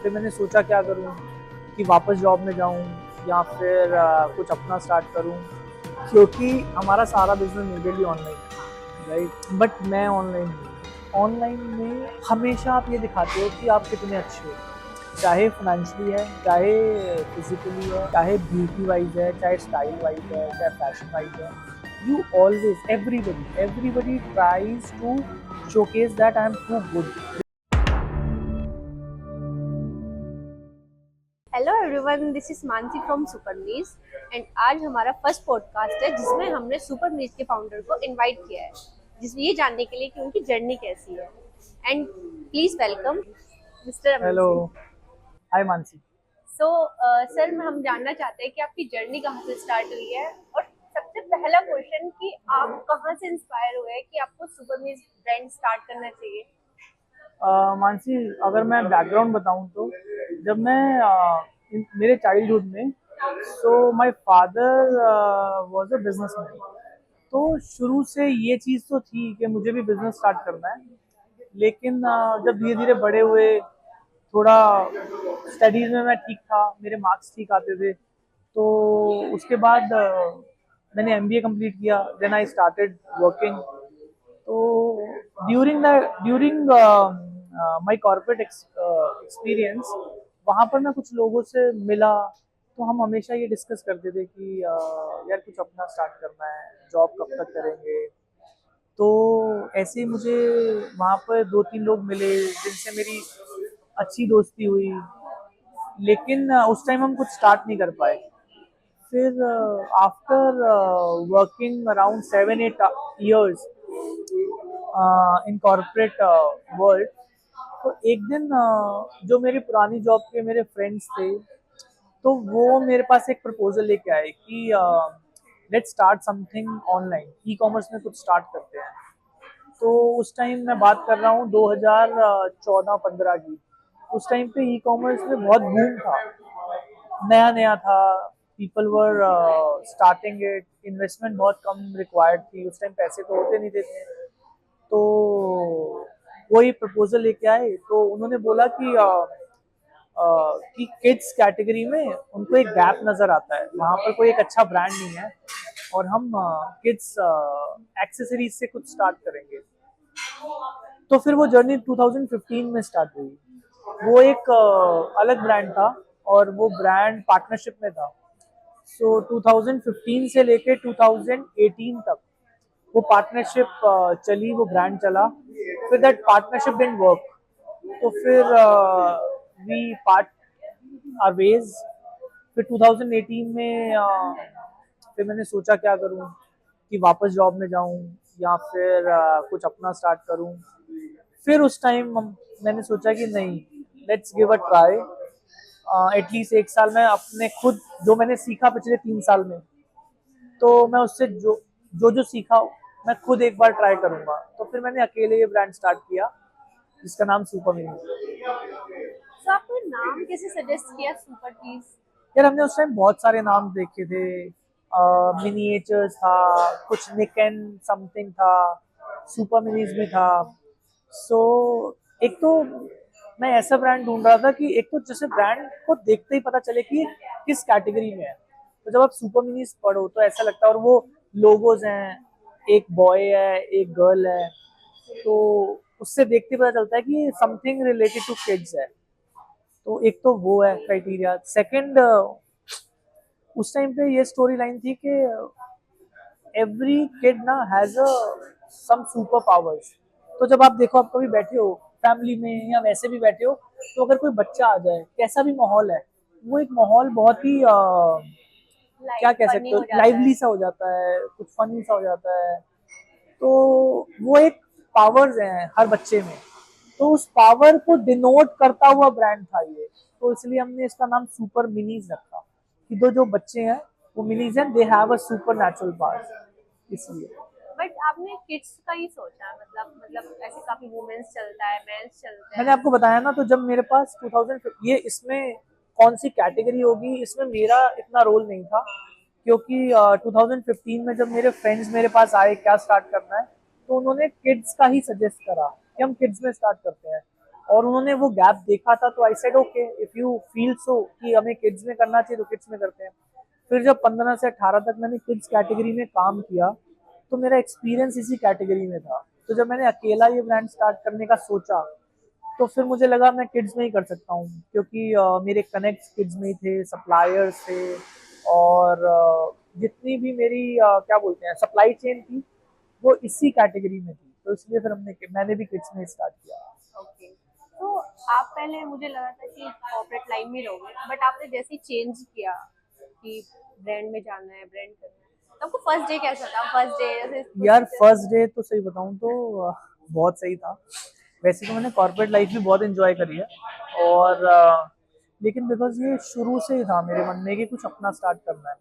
फिर मैंने सोचा क्या करूँ, कि वापस जॉब में जाऊँ या फिर कुछ अपना स्टार्ट करूँ, क्योंकि हमारा सारा बिजनेस मेजरली ऑनलाइन है, राइट। बट मैं ऑनलाइन हूँ। ऑनलाइन में हमेशा आप ये दिखाते हो कि आप कितने अच्छे हो, चाहे फाइनेंशियली है, चाहे फिजिकली है, चाहे ब्यूटी वाइज है, चाहे स्टाइल वाइज है, चाहे फैशन वाइज है। You always, everybody tries to showcase that I am to good. Hello everyone, this is Mansi from सुपरनीज एंड आज हमारा फर्स्ट पॉडकास्ट है जिसमें हमने सुपरनीज के फाउंडर को इनवाइट किया है, जिसमें ये जानने के लिए कि उनकी जर्नी कैसी है। And please welcome mister Aman hello, Singh. Hi Mansi. So sir, हम जानना चाहते हैं कि आपकी जर्नी कहाँ से स्टार्ट हुई है, और सबसे पहला क्वेश्चन कि आप कहाँ से इंस्पायर हुए कि आपको सुपरनीज ब्रांड स्टार्ट करना चाहिए। मानसी, अगर मैं बैकग्राउंड बताऊं तो जब मैं मेरे चाइल्डहुड में, so my father was a businessman. तो शुरू से ये चीज़ तो थी कि मुझे भी बिजनेस स्टार्ट करना है। लेकिन जब धीरे धीरे बड़े हुए, थोड़ा स्टडीज में मैं ठीक था, मेरे मार्क्स ठीक आते थे, तो उसके बाद मैंने एमबीए कंप्लीट किया, देन आई स्टार्टेड वर्किंग। तो ड्यूरिंग माय कॉर्पोरेट एक्सपीरियंस, वहाँ पर मैं कुछ लोगों से मिला, तो हम हमेशा ये डिस्कस करते थे कि यार कुछ अपना स्टार्ट करना है, जॉब कब तक करेंगे। तो ऐसे ही मुझे वहाँ पर दो तीन लोग मिले जिनसे मेरी अच्छी दोस्ती हुई, लेकिन उस टाइम हम कुछ स्टार्ट नहीं कर पाए। फिर after working around 7-8 years in corporate world, तो एक दिन जो मेरी पुरानी जॉब के मेरे फ्रेंड्स थे, तो वो मेरे पास एक प्रपोजल लेके आए कि let's start something online, e commerce में कुछ स्टार्ट करते हैं। तो उस टाइम मैं बात कर रहा हूँ 2014-15 की। उस टाइम पे ई कॉमर्स में बहुत बूम था, नया नया था, people were starting it, investment बहुत कम रिक्वायर्ड थी उस टाइम, पैसे तो होते नहीं थे। तो वही प्रपोजल लेके आए, तो उन्होंने बोला कि किड्स कैटेगरी में उनको एक गैप नजर आता है, वहाँ पर कोई एक अच्छा ब्रांड नहीं है, और हम किड्स एक्सेसरीज से कुछ स्टार्ट करेंगे। तो फिर वो जर्नी 2015 में स्टार्ट हुई। वो एक अलग ब्रांड था, और वो ब्रांड पार्टनरशिप में था। सो 2015 से लेके 2018 तक वो पार्टनरशिप चली, वो ब्रांड चला। फिर दैट पार्टनरशिप डिडंट वर्क, तो फिर वी पार्ट आर वेज। फिर 2018 में फिर मैंने सोचा क्या करूं, कि वापस जॉब में जाऊं या फिर कुछ अपना स्टार्ट करूं। फिर उस टाइम मैंने सोचा कि नहीं, let's give a try. At least एक साल में अपने खुद, जो मैंने सीखा पिछले 3 साल में, तो मैं उससे जो जो जो सीखा मैं खुद एक बार ट्राई करूंगा। तो फिर मैंने अकेले ये ब्रांड स्टार्ट किया, जिसका नाम सुपर मिनी। सो आपको नाम कैसे सजेस्ट किया सुपर टीज। यार हमने उस टाइम बहुत सारे नाम देखे थे, मिनिएचर्स था, कुछ निक एंड समथिंग था, सुपर मिनीज भी था। सो एक तो मैं ऐसा ब्रांड ढूंढ रहा था कि एक तो जैसे ब्रांड को देखते ही पता चले कि किस कैटेगरी में है। तो जब आप सुपर मिनीज पढ़ो तो ऐसा लगता है, और वो लोगोज हैं, एक बॉय है एक गर्ल है, तो उससे देखते ही पता चलता है कि समथिंग रिलेटेड टू किड्स है। तो एक तो वो है क्राइटेरिया। सेकंड, उस टाइम पे ये स्टोरी लाइन थी कि एवरी किड ना has a some superpowers. तो जब आप देखो, आप कभी बैठे हो फैमिली में या वैसे भी बैठे हो, तो अगर कोई बच्चा आ जाए, कैसा भी माहौल है, वो एक माहौल बहुत ही क्या लाइक कह फनी सकते हो, हो जाता है। लाइवली सा हो जाता है, कुछ फनी सा हो जाता है। तो वो एक पावर्स हैं हर बच्चे में, तो उस पावर को डिनोट करता हुआ ब्रांड था ये। तो इसलिए हमने इसका नाम सुपर मिनीज रखा, कि दो जो बच्चे हैं वो मिनीज हैं, they have a super natural power, इसलिए। बट आपने किड्स का ही सोचा, मतलब ऐसे काफी वुमेन्स चलता है, मेंस चलते मैंने हैं। आपको बताया ना, तो जब मेरे पास 2000, ये इसमें कौन सी कैटेगरी होगी, इसमें मेरा इतना रोल नहीं था, क्योंकि 2015 में जब मेरे फ्रेंड्स मेरे पास आए क्या स्टार्ट करना है, तो उन्होंने किड्स का ही सजेस्ट करा कि हम किड्स में स्टार्ट करते हैं। और उन्होंने वो गैप देखा था, तो I said okay, if you feel so कि हमें किड्स में करना चाहिए तो किड्स में करते हैं। फिर जब 15 से 18 तक मैंने किड्स कैटेगरी में काम किया, तो मेरा एक्सपीरियंस इसी कैटेगरी में था। तो जब मैंने अकेला ये ब्रांड स्टार्ट करने का सोचा, तो फिर मुझे लगा मैं किड्स में ही कर सकता हूँ, क्योंकि मेरे कनेक्ट्स किड्स में ही थे, सप्लायर्स थे, और जितनी भी मेरी क्या बोलते हैं सप्लाई चेन थी, वो इसी कैटेगरी में थी। तो इसलिए फिर मैंने भी किड्स में स्टार्ट किया। ओके। तो आप पहले मुझे लगा था कि कॉर्पोरेट लाइन में रहोगे, बट आपने जैसे ही चेंज किया कि ब्रांड में जाना है, ब्रांड करना है, तो आपको फर्स्ट डे कैसा था? फर्स्ट डे जैसे यार फर्स्ट डे तो सही बताऊं तो बहुत सही था। वैसे तो मैंने कॉर्पोरेट लाइफ भी बहुत एंजॉय करी है, और लेकिन बिकॉज ये शुरू से ही था मेरे मन में कि कुछ अपना स्टार्ट करना है।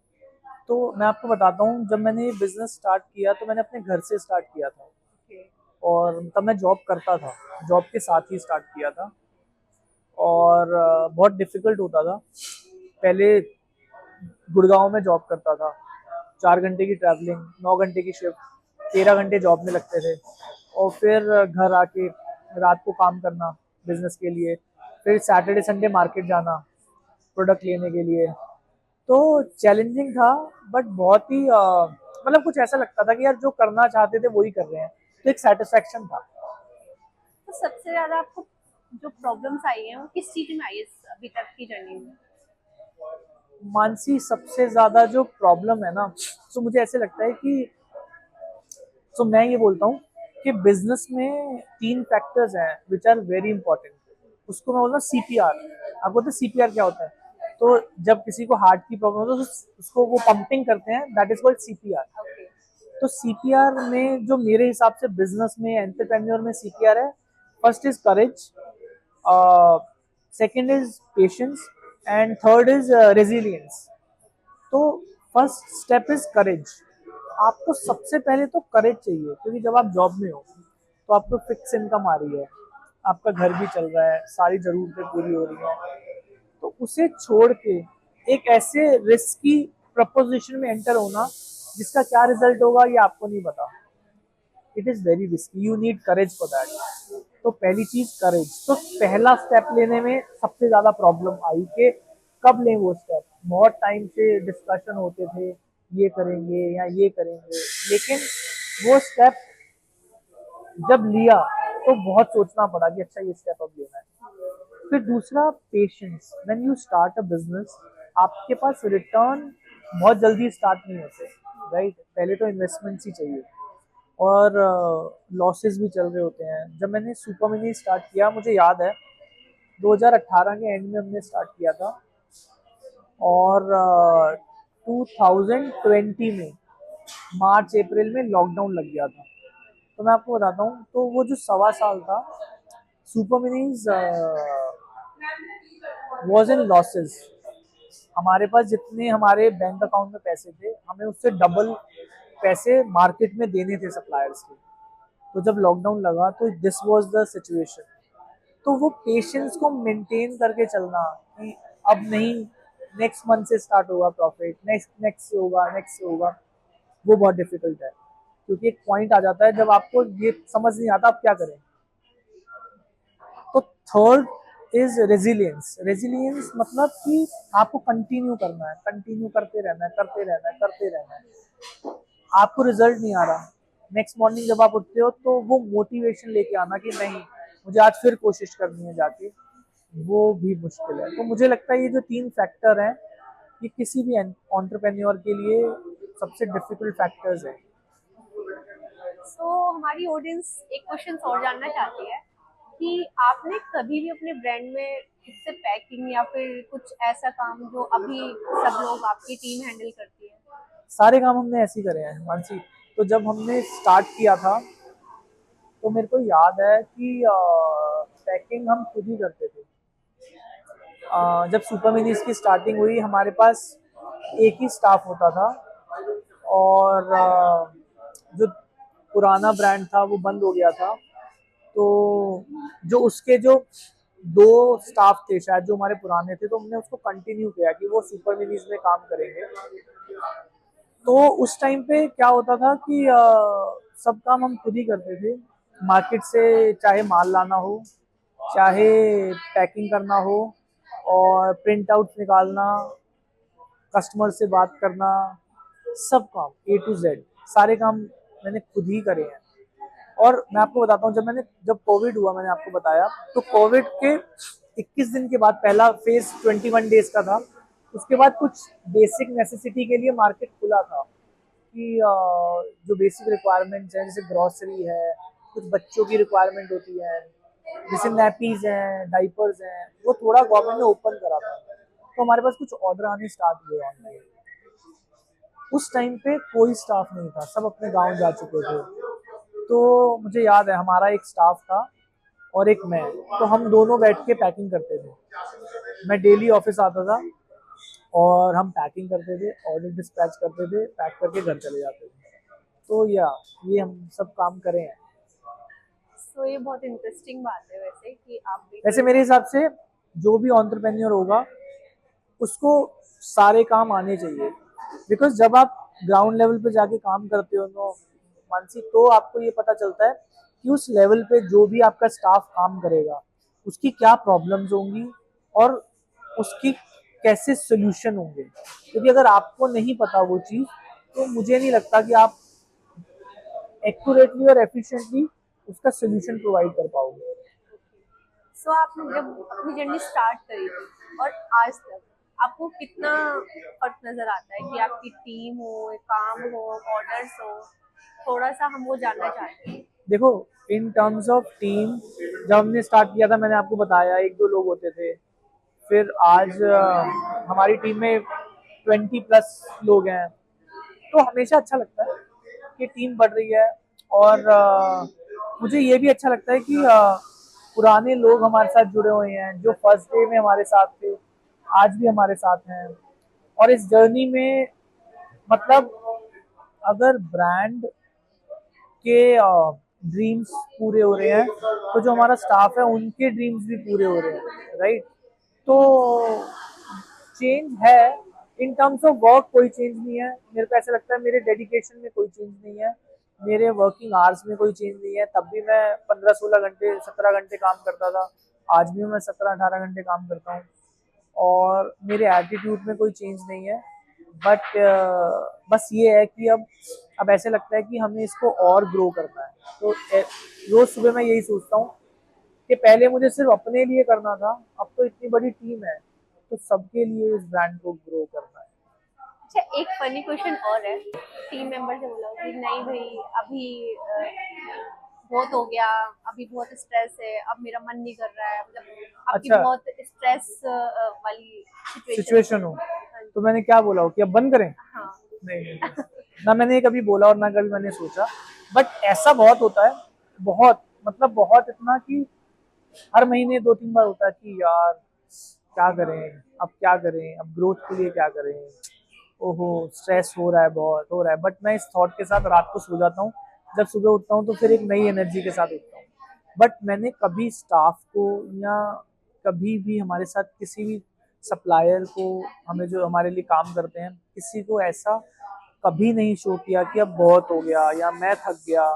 तो मैं आपको बताता हूँ, जब मैंने ये बिजनेस स्टार्ट किया तो मैंने अपने घर से स्टार्ट किया था, और तब मैं जॉब करता था, जॉब के साथ ही स्टार्ट किया था। और बहुत डिफिकल्ट होता था पहले। गुड़गांव में जॉब करता था, 4 घंटे की ट्रैवलिंग, 9 घंटे की शिफ्ट, 13 घंटे जॉब में लगते थे, और फिर घर आके रात को काम करना बिजनेस के लिए, फिर सैटरडे संडे मार्केट जाना प्रोडक्ट लेने के लिए। तो चैलेंजिंग था, बट बहुत ही मतलब कुछ ऐसा लगता था कि यार जो करना चाहते थे वही कर रहे हैं, तो एक सेटिस्फेक्शन था। तो सबसे ज्यादा आपको जो प्रॉब्लम्स आई हैं वो किस चीज में आई है अभी तक की जर्नी में? मानसी, सबसे ज्यादा जो प्रॉब्लम है ना, तो मुझे ऐसे लगता है कि, तो मैं ये बोलता हूँ कि बिजनेस में 3 फैक्टर्स हैं विच आर वेरी इंपॉर्टेंट। उसको मैं बोलता हूँ सीपीआर। आपको पता है सीपीआर क्या होता है? तो जब किसी को हार्ट की प्रॉब्लम हो तो उसको वो पंपिंग करते हैं, दैट इज कॉल्ड सीपीआर। तो सीपीआर में जो मेरे हिसाब से बिजनेस में, एंटरप्रेन्योर में सीपीआर है, first is courage, second is patience, and third is resilience. तो फर्स्ट स्टेप इज करेज। आपको सबसे पहले तो करेज चाहिए, क्योंकि जब आप जॉब में हो तो आपको फिक्स इनकम आ रही है, आपका घर भी चल रहा है, सारी जरूरतें पूरी हो रही हैं। तो उसे छोड़ के एक ऐसे रिस्की प्रपोजिशन में एंटर होना जिसका क्या रिजल्ट होगा ये आपको नहीं पता, it is very risky, you need courage for that. तो पहली चीज करेज। तो पहला स्टेप लेने में सबसे ज्यादा प्रॉब्लम आई कि कब लें वो स्टेप। बहुत टाइम से डिस्कशन होते थे, ये करेंगे या ये करेंगे, लेकिन वो स्टेप जब लिया तो बहुत सोचना पड़ा कि अच्छा ये स्टेप अब लेना है। फिर दूसरा patience. When you start a business, आपके पास रिटर्न बहुत जल्दी स्टार्ट नहीं होते, राइट? पहले तो इन्वेस्टमेंट्स ही चाहिए, और लॉसेस भी चल रहे होते हैं। जब मैंने सुपर मिनी स्टार्ट किया, मुझे याद है 2018 के एंड में हमने स्टार्ट किया था, और 2020 में मार्च अप्रैल में लॉकडाउन लग गया था। तो मैं आपको बताता हूँ, तो वो जो 1.25 साल था, super minis was in losses. हमारे पास जितने हमारे बैंक अकाउंट में पैसे थे, हमें उससे डबल पैसे मार्केट में देने थे सप्लायर्स के। तो जब लॉकडाउन लगा तो दिस वाज द सिचुएशन। तो वो पेशेंस को मेंटेन करके चलना कि अब नहीं, नेक्स्ट मंथ से स्टार्ट होगा प्रॉफिट, नेक्स्ट नेक्स्ट से होगा, नेक्स्ट से होगा, वो बहुत डिफिकल्ट है। क्योंकि एक पॉइंट आ जाता है जब आपको ये समझ नहीं आता आप क्या करें। तो थर्ड इज रेजिलियंस। रेजिलियंस मतलब कि आपको कंटिन्यू करना है, कंटिन्यू करते रहना है, करते रहना है, करते रहना है। आपको रिजल्ट नहीं आ रहा, नेक्स्ट मॉर्निंग जब आप उठते हो तो वो मोटिवेशन लेके आना कि नहीं, मुझे आज फिर कोशिश करनी है जाके, वो भी मुश्किल है। तो मुझे लगता है ये जो 3 फैक्टर हैं, ये किसी भी एंटरप्रेन्योर के लिए सबसे डिफिकल्ट फैक्टर्स हैं। सो हमारी ऑडियंस एक क्वेश्चन और जानना चाहती है कि आपने कभी भी अपने ब्रांड में खुद से पैकिंग या फिर कुछ ऐसा काम जो अभी सब लोग आपकी टीम हैंडल करती है? सारे काम हमने ऐसे ही करे हैं मानसी। तो जब हमने स्टार्ट किया था, तो मेरे को याद है कि पैकिंग हम खुद ही करते थे। जब सुपर मिनीज की स्टार्टिंग हुई, हमारे पास एक ही स्टाफ होता था, और जो पुराना ब्रांड था वो बंद हो गया था। तो जो उसके जो 2 स्टाफ थे शायद जो हमारे पुराने थे, तो हमने उसको कंटिन्यू किया कि वो सुपर मिनीज में काम करेंगे। तो उस टाइम पे क्या होता था कि सब काम हम खुद ही करते थे, मार्केट से चाहे माल लाना हो, चाहे पैकिंग करना हो और प्रिंट आउट निकालना, कस्टमर से बात करना, सब काम A to Z सारे काम मैंने खुद ही करे हैं। और मैं आपको बताता हूँ, जब कोविड हुआ, मैंने आपको बताया, तो कोविड के 21 दिन के बाद पहला फेज 21 डेज का था। उसके बाद कुछ बेसिक नेसेसिटी के लिए मार्केट खुला था कि जो बेसिक रिक्वायरमेंट्स हैं, जैसे ग्रोसरी है, कुछ बच्चों की रिक्वायरमेंट होती है, जैसे नैपीज हैं, डाइपर्स हैं, वो थोड़ा गवर्नमेंट ने ओपन करा था, तो हमारे पास कुछ ऑर्डर आने स्टार्ट हुए ऑनलाइन। उस टाइम पे कोई स्टाफ नहीं था, सब अपने गांव जा चुके थे। तो मुझे याद है, हमारा एक स्टाफ था और एक मैं, तो हम दोनों बैठ के पैकिंग करते थे। मैं डेली ऑफिस आता था और हम पैकिंग करते थे, ऑर्डर डिस्पैच करते थे, पैक करके घर चले जाते थे। तो ये हम सब काम करे हैं। सो ये बहुत इंटरेस्टिंग बात है वैसे कि आप भी वैसे मेरे हिसाब से जो भी एंटरप्रेन्योर होगा उसको सारे काम आने चाहिए, बिकॉज जब आप ग्राउंड लेवल पे जाके काम करते हो तो मानसी, तो आपको ये पता चलता है कि उस लेवल पे जो भी आपका स्टाफ काम करेगा उसकी क्या प्रॉब्लम्स होंगी और उसकी कैसे सोल्यूशन होंगे। क्योंकि अगर आपको नहीं पता वो चीज़, तो मुझे नहीं लगता कि आप एक्यूरेटली और एफिशिएंटली उसका सोल्यूशन प्रोवाइड कर पाओगे। सो आपने जब अपनी जर्नी स्टार्ट करी थी और आज तक आपको कितना फर्क नजर आता है कि आपकी टीम हो, काम हो, ऑर्डर्स हो? थोड़ा सा हम वो जानना चाहते हैं। देखो, इन टर्म्स ऑफ टीम, जब हमने स्टार्ट किया था, मैंने आपको बताया 1-2 लोग होते थे। फिर आज हमारी टीम में 20+ लोग हैं। तो हमेशा अच्छा लगता है कि टीम बढ़ रही है। और मुझे ये भी अच्छा लगता है कि पुराने लोग हमारे साथ जुड़े हुए हैं, जो फर्स्ट डे में हमारे साथ थे, आज भी हमारे साथ हैं। और इस जर्नी में, मतलब, अगर ब्रांड के ड्रीम्स पूरे हो रहे हैं, तो जो हमारा स्टाफ है उनके ड्रीम्स भी पूरे हो रहे हैं, राइट? तो चेंज है, इन टर्म्स ऑफ वर्क कोई चेंज नहीं है। मेरे को ऐसा लगता है मेरे डेडिकेशन में कोई चेंज नहीं है, मेरे वर्किंग आवर्स में कोई चेंज नहीं है। तब भी मैं 15-16 घंटे, 17 घंटे काम करता था, आज भी मैं 17-18 घंटे काम करता हूँ। और मेरे एटीट्यूड में कोई चेंज नहीं है। बट बस ये है कि अब ऐसे लगता है कि हमें इसको और ग्रो करना है। तो रोज सुबह मैं यही सोचता हूँ कि पहले मुझे सिर्फ अपने लिए करना था, अब तो इतनी बड़ी टीम है, तो सबके लिए इस ब्रांड को ग्रो करना है। अच्छा, एक फनी क्वेश्चन और है। टीम मेंबर से बोला कि नहीं भाई, अभी बहुत हो गया, अभी बहुत स्ट्रेस है, अब मेरा मन नहीं कर रहा है, मतलब आपकी अच्छा, बहुत स्ट्रेस वाली सिचुएशन सिचुएशन हो तो मैंने क्या बोला हो कि अब बंद करें? हाँ। नहीं, नहीं, ना मैंने कभी बोला और ना कभी मैंने सोचा। बट ऐसा बहुत होता है, बहुत, मतलब बहुत, इतना कि हर महीने 2-3 बार होता है कि यार क्या करें, अब क्या करें, अब ग्रोथ के लिए क्या करें, ओहो स्ट्रेस हो रहा है, बहुत हो रहा है। बट मैं इस थॉट के साथ रात को सो जाता हूँ, जब सुबह उठता हूँ तो फिर एक नई एनर्जी के साथ उठता हूँ। बट मैंने कभी स्टाफ को, या कभी भी हमारे साथ किसी भी सप्लायर को, हमें जो हमारे लिए काम करते हैं, किसी को ऐसा कभी नहीं शो किया कि अब बहुत हो गया, या मैं थक गया,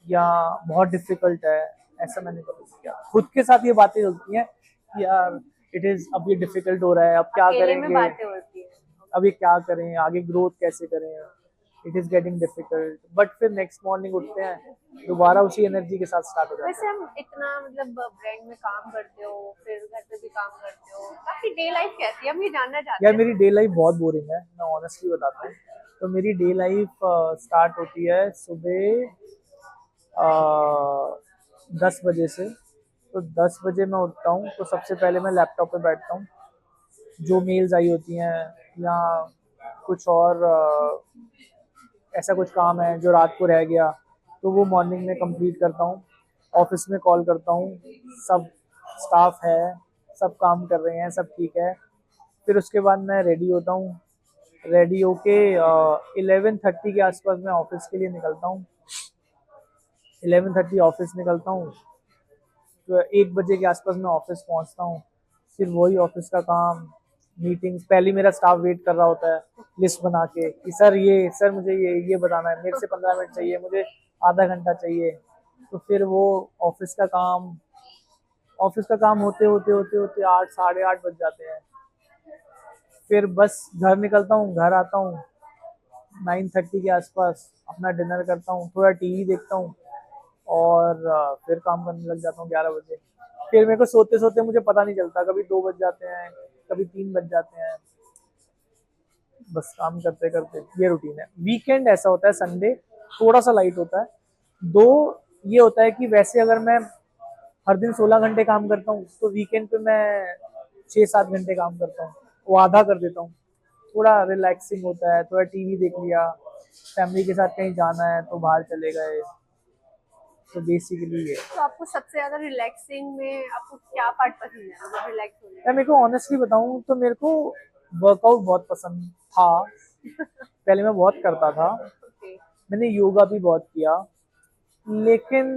या बहुत डिफिकल्ट है। ऐसा मैंने कभी नहीं किया। खुद के साथ ये बातें होती हैं कि यार इट इज, अब ये डिफिकल्ट हो रहा है, अब क्या अकेले में करेंगे, बातें होती है। अब ये क्या करें, आगे ग्रोथ कैसे करें, it is getting difficult. But फिर नेक्स्ट मॉर्निंग उठते हैं, दोबारा उसी एनर्जी के साथ स्टार्ट हो जाते वैसे हैं। हम इतना मतलब ब्रांड में काम करते हो, फिर घर पे भी काम करते हो, आपकी डे लाइफ कैसी है, हम ये जानना चाहते यार हैं। मेरी डे लाइफ बहुत बोरिंग है, मैं ऑनेस्टली बताता हूँ। तो मेरी डे लाइफ स्टार्ट होती है सुबह 10 बजे से। तो 10 बजे मैं उठता हूँ, तो सबसे पहले मैं लैपटॉप पे बैठता हूँ, जो मेल्स आई होती हैं, या कुछ और ऐसा कुछ काम है जो रात को रह गया, तो वो मॉर्निंग में कंप्लीट करता हूँ। ऑफिस में कॉल करता हूँ, सब स्टाफ है, सब काम कर रहे हैं, सब ठीक है। फिर उसके बाद मैं रेडी होता हूँ, रेडी होके 11:30 के आसपास मैं ऑफिस के लिए निकलता हूँ। 11:30 ऑफिस निकलता हूँ, तो 1 बजे के आसपास मैं ऑफिस पहुँचता हूँ। फिर वही ऑफिस का काम, मीटिंग्स, पहले मेरा स्टाफ वेट कर रहा होता है लिस्ट बना के कि सर ये, सर मुझे ये बताना है, मेरे से 15 मिनट चाहिए, मुझे आधा घंटा चाहिए। तो फिर वो ऑफिस का काम, ऑफिस का काम होते होते होते होते 8 साढ़े 8 बज जाते हैं। फिर बस घर निकलता हूँ, घर आता हूँ 9:30 के आसपास, अपना डिनर करता हूँ, थोड़ा टीवी देखता हूँ और फिर काम करने लग जाता हूँ 11 बजे। फिर मेरे को सोते सोते मुझे पता नहीं चलता, कभी 2 बज जाते हैं, कभी 3 बज जाते हैं। बस काम करते करते ये रूटीन है। वीकेंड ऐसा होता है, संडे थोड़ा सा लाइट होता है। दो ये होता है कि वैसे अगर मैं हर दिन 16 घंटे काम करता हूँ तो वीकेंड पे मैं 6-7 घंटे काम करता हूँ, वो आधा कर देता हूँ। थोड़ा रिलैक्सिंग होता है, थोड़ा टीवी देख लिया, फैमिली के साथ कहीं जाना है तो बाहर चले गए। तो बेसिकली ये तो आपको सबसे ज्यादा रिलैक्सिंग में आपको क्या पार्ट पसंद है, मतलब रिलैक्स होने मैं में? मेरे को ऑनेस्टली बताऊं तो मेरे को वर्कआउट बहुत पसंद था। पहले मैं बहुत करता था, ओके। मैंने योगा भी बहुत किया, लेकिन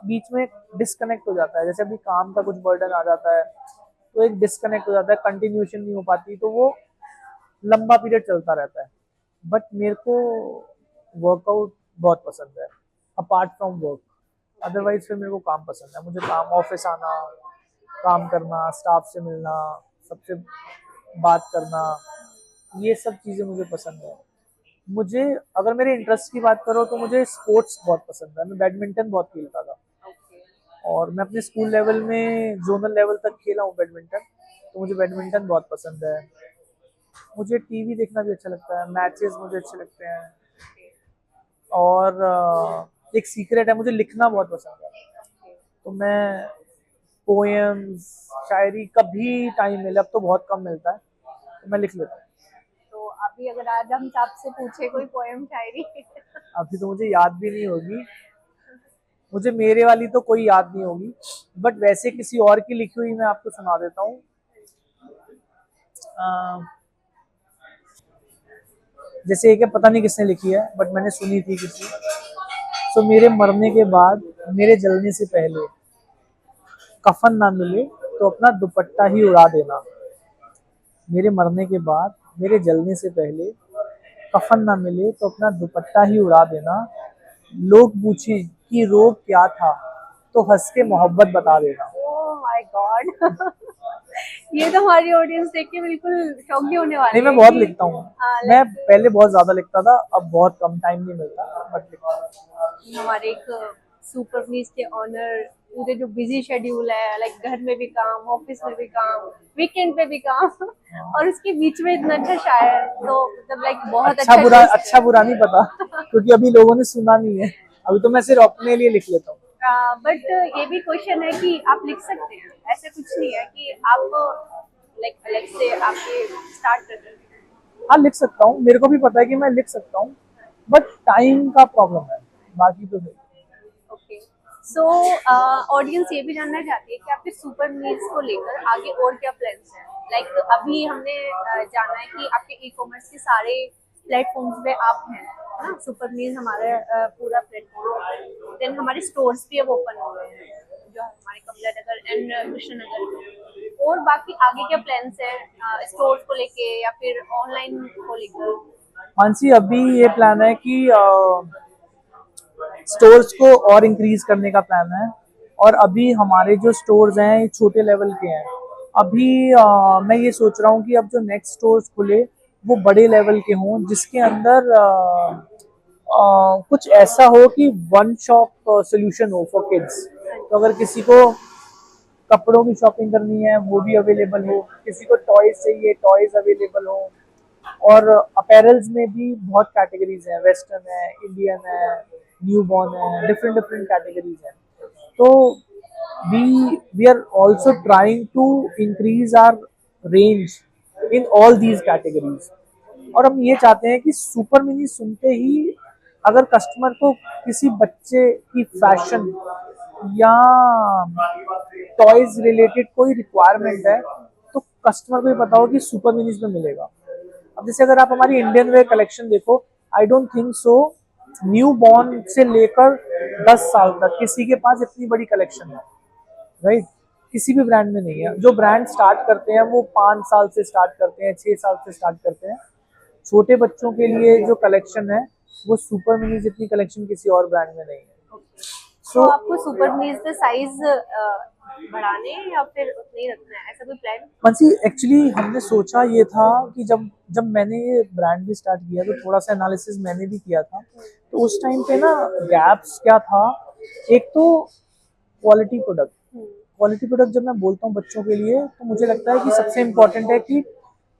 बीच में डिस्कनेक्ट हो जाता है। जैसे अभी काम का कुछ बर्डन आ जाता है तो एक डिस्कनेक्ट हो जाता है, कंटिन्यूशन नहीं हो पाती, तो वो लंबा पीरियड चलता रहता है। बट मेरे को वर्कआउट बहुत पसंद है अपार्ट फ्रॉम वर्क। अदरवाइज फिर मेरे को काम पसंद है, मुझे काम, ऑफिस आना, काम करना, स्टाफ से मिलना, सबसे बात करना, ये सब चीज़ें मुझे पसंद है। मुझे अगर मेरे इंटरेस्ट की बात करो तो मुझे स्पोर्ट्स बहुत पसंद है। मैं बैडमिंटन बहुत खेलता था ओके। और मैं अपने स्कूल लेवल में जोनल लेवल तक खेला हूँ बैडमिंटन, तो मुझे बैडमिंटन बहुत पसंद है। मुझे टीवी देखना भी अच्छा लगता है, मैचेस मुझे अच्छे लगते हैं। और एक सीक्रेट है, मुझे लिखना बहुत पसंद है। तो मैं पोएम्स, शायरी, कभी टाइम मिले, अब तो बहुत कम मिलता है, तो मैं लिख लेता हूँ। तो अभी अगर आज हम आपसे पूछे कोई पोएम शायरी अभी तो मुझे याद भी नहीं होगी, मुझे मेरे वाली तो कोई याद नहीं होगी, बट वैसे किसी और की लिखी हुई मैं आपको सुना देता हूँ। जैसे एक है, पता नहीं किसने लिखी है बट मैंने सुनी थी किसी। सो मेरे मरने के बाद, मेरे जलने से पहले, कफन ना मिले तो अपना दुपट्टा ही उड़ा देना। मेरे मरने के बाद, मेरे जलने से पहले, कफन ना मिले तो अपना दुपट्टा ही उड़ा देना। लोग पूछें कि रोग क्या था तो हंस के मोहब्बत बता देना। ओह माय गॉड ये तो हमारी ऑडियंस देख के बिल्कुल शॉक्ड होने नहीं, वाली मैं है बहुत कि लिखता हूँ। हाँ मैं लाइक पहले बहुत ज्यादा लिखता था, अब बहुत कम, टाइम नहीं मिलता, बट लिखता हूँ। हमारे एक सुपर नीज के ऑनर पूरे जो बिजी शेड्यूल है, लाइक घर में भी काम, ऑफिस में भी काम, वीकेंड पे भी काम और उसके बीच में इतना अच्छा शायर, तो मतलब लाइक बहुत अच्छा टेस्ट अच्छा बुरा नहीं पता क्योंकि अभी लोगों ने सुना नहीं है, अभी तो मैं सिर्फ अपने लिए लिख लेता हूँ। बट ये भी क्वेश्चन है कि आप लिख सकते हैं, ऐसा कुछ नहीं है कि आप लाइक अलग से आपके स्टार्ट कर सकते हैं। हाँ, लिख सकता हूँ, मेरे को भी पता है कि मैं लिख सकता हूँ, बट टाइम का प्रॉब्लम है, बाकी तो नहीं। ओके। सो ऑडियंस ये भी जानना चाहती है कि आपके सुपर नीड्स को लेकर आगे और क्या प्लान्स हैं। लाइक अभी हमने जाना है कि आपके ई कॉमर्स के सारे प्लेटफॉर्म्स पे आप हैं, है ना? सुपर नीड्स हमारे पूरा प्लेटफॉर्म, देन हमारे स्टोर्स भी अब ओपन हो गए हैं जो हमारे कमला नगर एंड कृष्ण नगर में। और बाकी आगे क्या प्लान्स है स्टोर्स को लेके या फिर ऑनलाइन को लेकर? मानसी, अभी ये प्लान है कि स्टोर्स को और इंक्रीज करने का प्लान है। और अभी हमारे जो स्टोर्स हैं छोटे लेवल के हैं। अभी मैं ये सोच रहा हूँ कि अब जो नेक्स्ट स्टोर्स खुले वो बड़े लेवल के हों, जिसके अंदर कुछ ऐसा हो कि वन शॉप सोल्यूशन हो फॉर किड्स। तो अगर किसी को कपड़ों की शॉपिंग करनी है वो भी अवेलेबल हो, किसी को टॉयज चाहिए टॉयज अवेलेबल हो। और अपैरल्स में भी बहुत कैटेगरीज हैं, वेस्टर्न है, इंडियन है, न्यू बॉर्न है, डिफरेंट डिफरेंट कैटेगरीज हैं। तो we are also trying to increase our range in all these categories. और हम ये चाहते हैं कि सुपर मिनी सुनते ही अगर कस्टमर को किसी बच्चे की फैशन या टॉयज रिलेटेड कोई रिक्वायरमेंट है तो कस्टमर को ये पता हो कि सुपर मिनीज में मिलेगा। अब जैसे अगर आप हमारी इंडियन वेयर कलेक्शन देखो, I don't think so new born से लेकर 10 साल तक किसी के पास इतनी बड़ी कलेक्शन है, राइट? किसी भी ब्रांड में नहीं है। जो ब्रांड स्टार्ट करते हैं वो 5 साल से स्टार्ट करते हैं, 6 साल से स्टार्ट करते हैं। छोटे बच्चों के लिए जो कलेक्शन है वो सुपर मिनी जितनी कलेक्शन किसी और ब्रांड में नहीं है। तो सो आपको सुपर नीड्स में साइज बढ़ाने या फिर उतने ही रखना है, ऐसा कोई प्लान? मानसी एक्चुअली हमने सोचा ये था कि जब जब मैंने ये ब्रांड भी स्टार्ट किया तो थोड़ा सा एनालिसिस मैंने भी किया था। तो उस टाइम पे ना गैप्स क्या था, एक तो क्वालिटी प्रोडक्ट। क्वालिटी प्रोडक्ट जब मैं बोलता हूँ बच्चों के लिए तो मुझे लगता है कि सबसे इम्पोर्टेंट है कि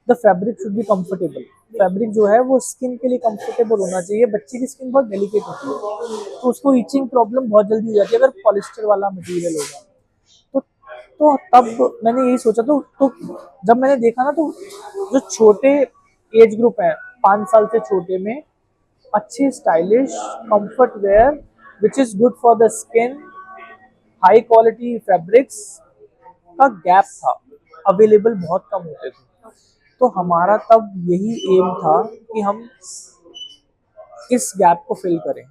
the fabric should be comfortable. Fabric जो है वो स्किन के लिए कंफर्टेबल होना चाहिए। बच्चे की स्किन बहुत डेलिकेट होती है तो उसको ईचिंग प्रॉब्लम बहुत जल्दी हो जाती है अगर पॉलिस्टर वाला मटेरियल होगा। तो तो तब मैंने यही सोचा। तो जब मैंने देखा ना तो जो छोटे एज ग्रुप है 5 साल से छोटे में अच्छे stylish comfort wear which is good for the skin, high quality fabrics का गैप था, अवेलेबल बहुत कम होते थे। तो हमारा तब यही एम था कि हम इस गैप को फिल करें।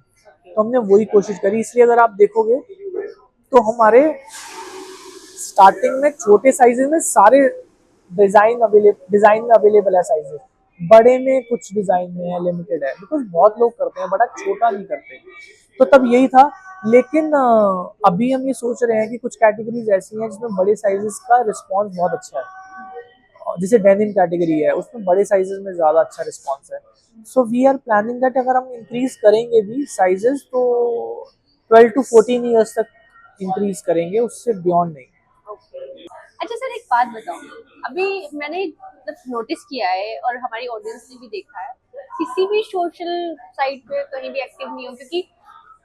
तो हमने वही कोशिश करी। इसलिए अगर आप देखोगे तो हमारे स्टार्टिंग में छोटे साइजेस में सारे डिजाइन में अवेलेबल है साइजेस। बड़े में कुछ डिजाइन में है, लिमिटेड है, बिकॉज बहुत लोग करते हैं, बड़ा छोटा नहीं करते। तो तब यही था। लेकिन अभी हम ये सोच रहे हैं कि कुछ कैटेगरीज ऐसी हैं जिसमें बड़े साइजेस का रिस्पॉन्स बहुत अच्छा है। जैसे डेनिम कैटेगरी है उसमें बड़े साइजेस में ज्यादा अच्छा रिस्पॉन्स है। So we are planning that अगर हम इंक्रीज करेंगे भी साइजेस तो 12 to 14 ईयर्स तक इंक्रीज करेंगे, उससे बियॉन्ड नहीं। ओके। अच्छा सर, एक बात बताओ, अभी मैंने मतलब नोटिस किया है और हमारी ऑडियंस ने भी देखा है, किसी भी सोशल साइट पे कहीं भी एक्टिव नहीं हो, क्योंकि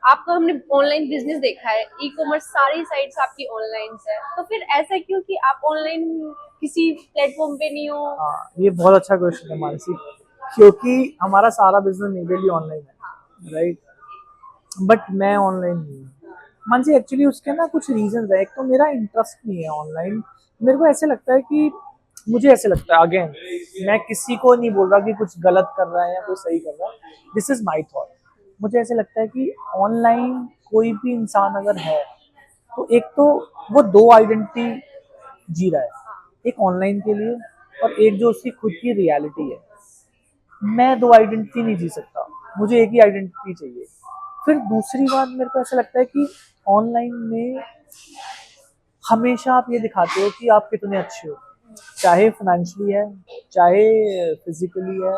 आपका हमने ऑनलाइन बिजनेस देखा है, ई कॉमर्स सारी साइट्स आपकी ऑनलाइन है, तो फिर ऐसा क्यों कि आप ऑनलाइन किसी प्लेटफॉर्म पे नहीं हो? हाँ, ये बहुत अच्छा क्वेश्चन है मानसी, क्योंकि हमारा सारा बिजनेस मेजरली ऑनलाइन है, राइट। बट मैं ऑनलाइन नहीं हूँ मानसी। एक्चुअली उसके ना कुछ रीजंस है। एक तो मेरा इंटरेस्ट नहीं है ऑनलाइन। मेरे को ऐसे लगता है कि मुझे ऐसे लगता है, अगेन मैं किसी को नहीं बोल रहा कि कुछ गलत कर रहा है या कोई सही कर रहा है, दिस इज माई थॉट। मुझे ऐसे लगता है कि ऑनलाइन कोई भी इंसान अगर है तो एक तो वो दो आइडेंटिटी जी रहा है, एक ऑनलाइन के लिए और एक जो उसकी खुद की रियलिटी है। मैं दो आइडेंटिटी नहीं जी सकता, मुझे एक ही आइडेंटिटी चाहिए। फिर दूसरी बात मेरे को ऐसा लगता है कि ऑनलाइन में हमेशा आप ये दिखाते हो कि आप कितने अच्छे हो, चाहे फाइनेंशियली है, चाहे फिजिकली है,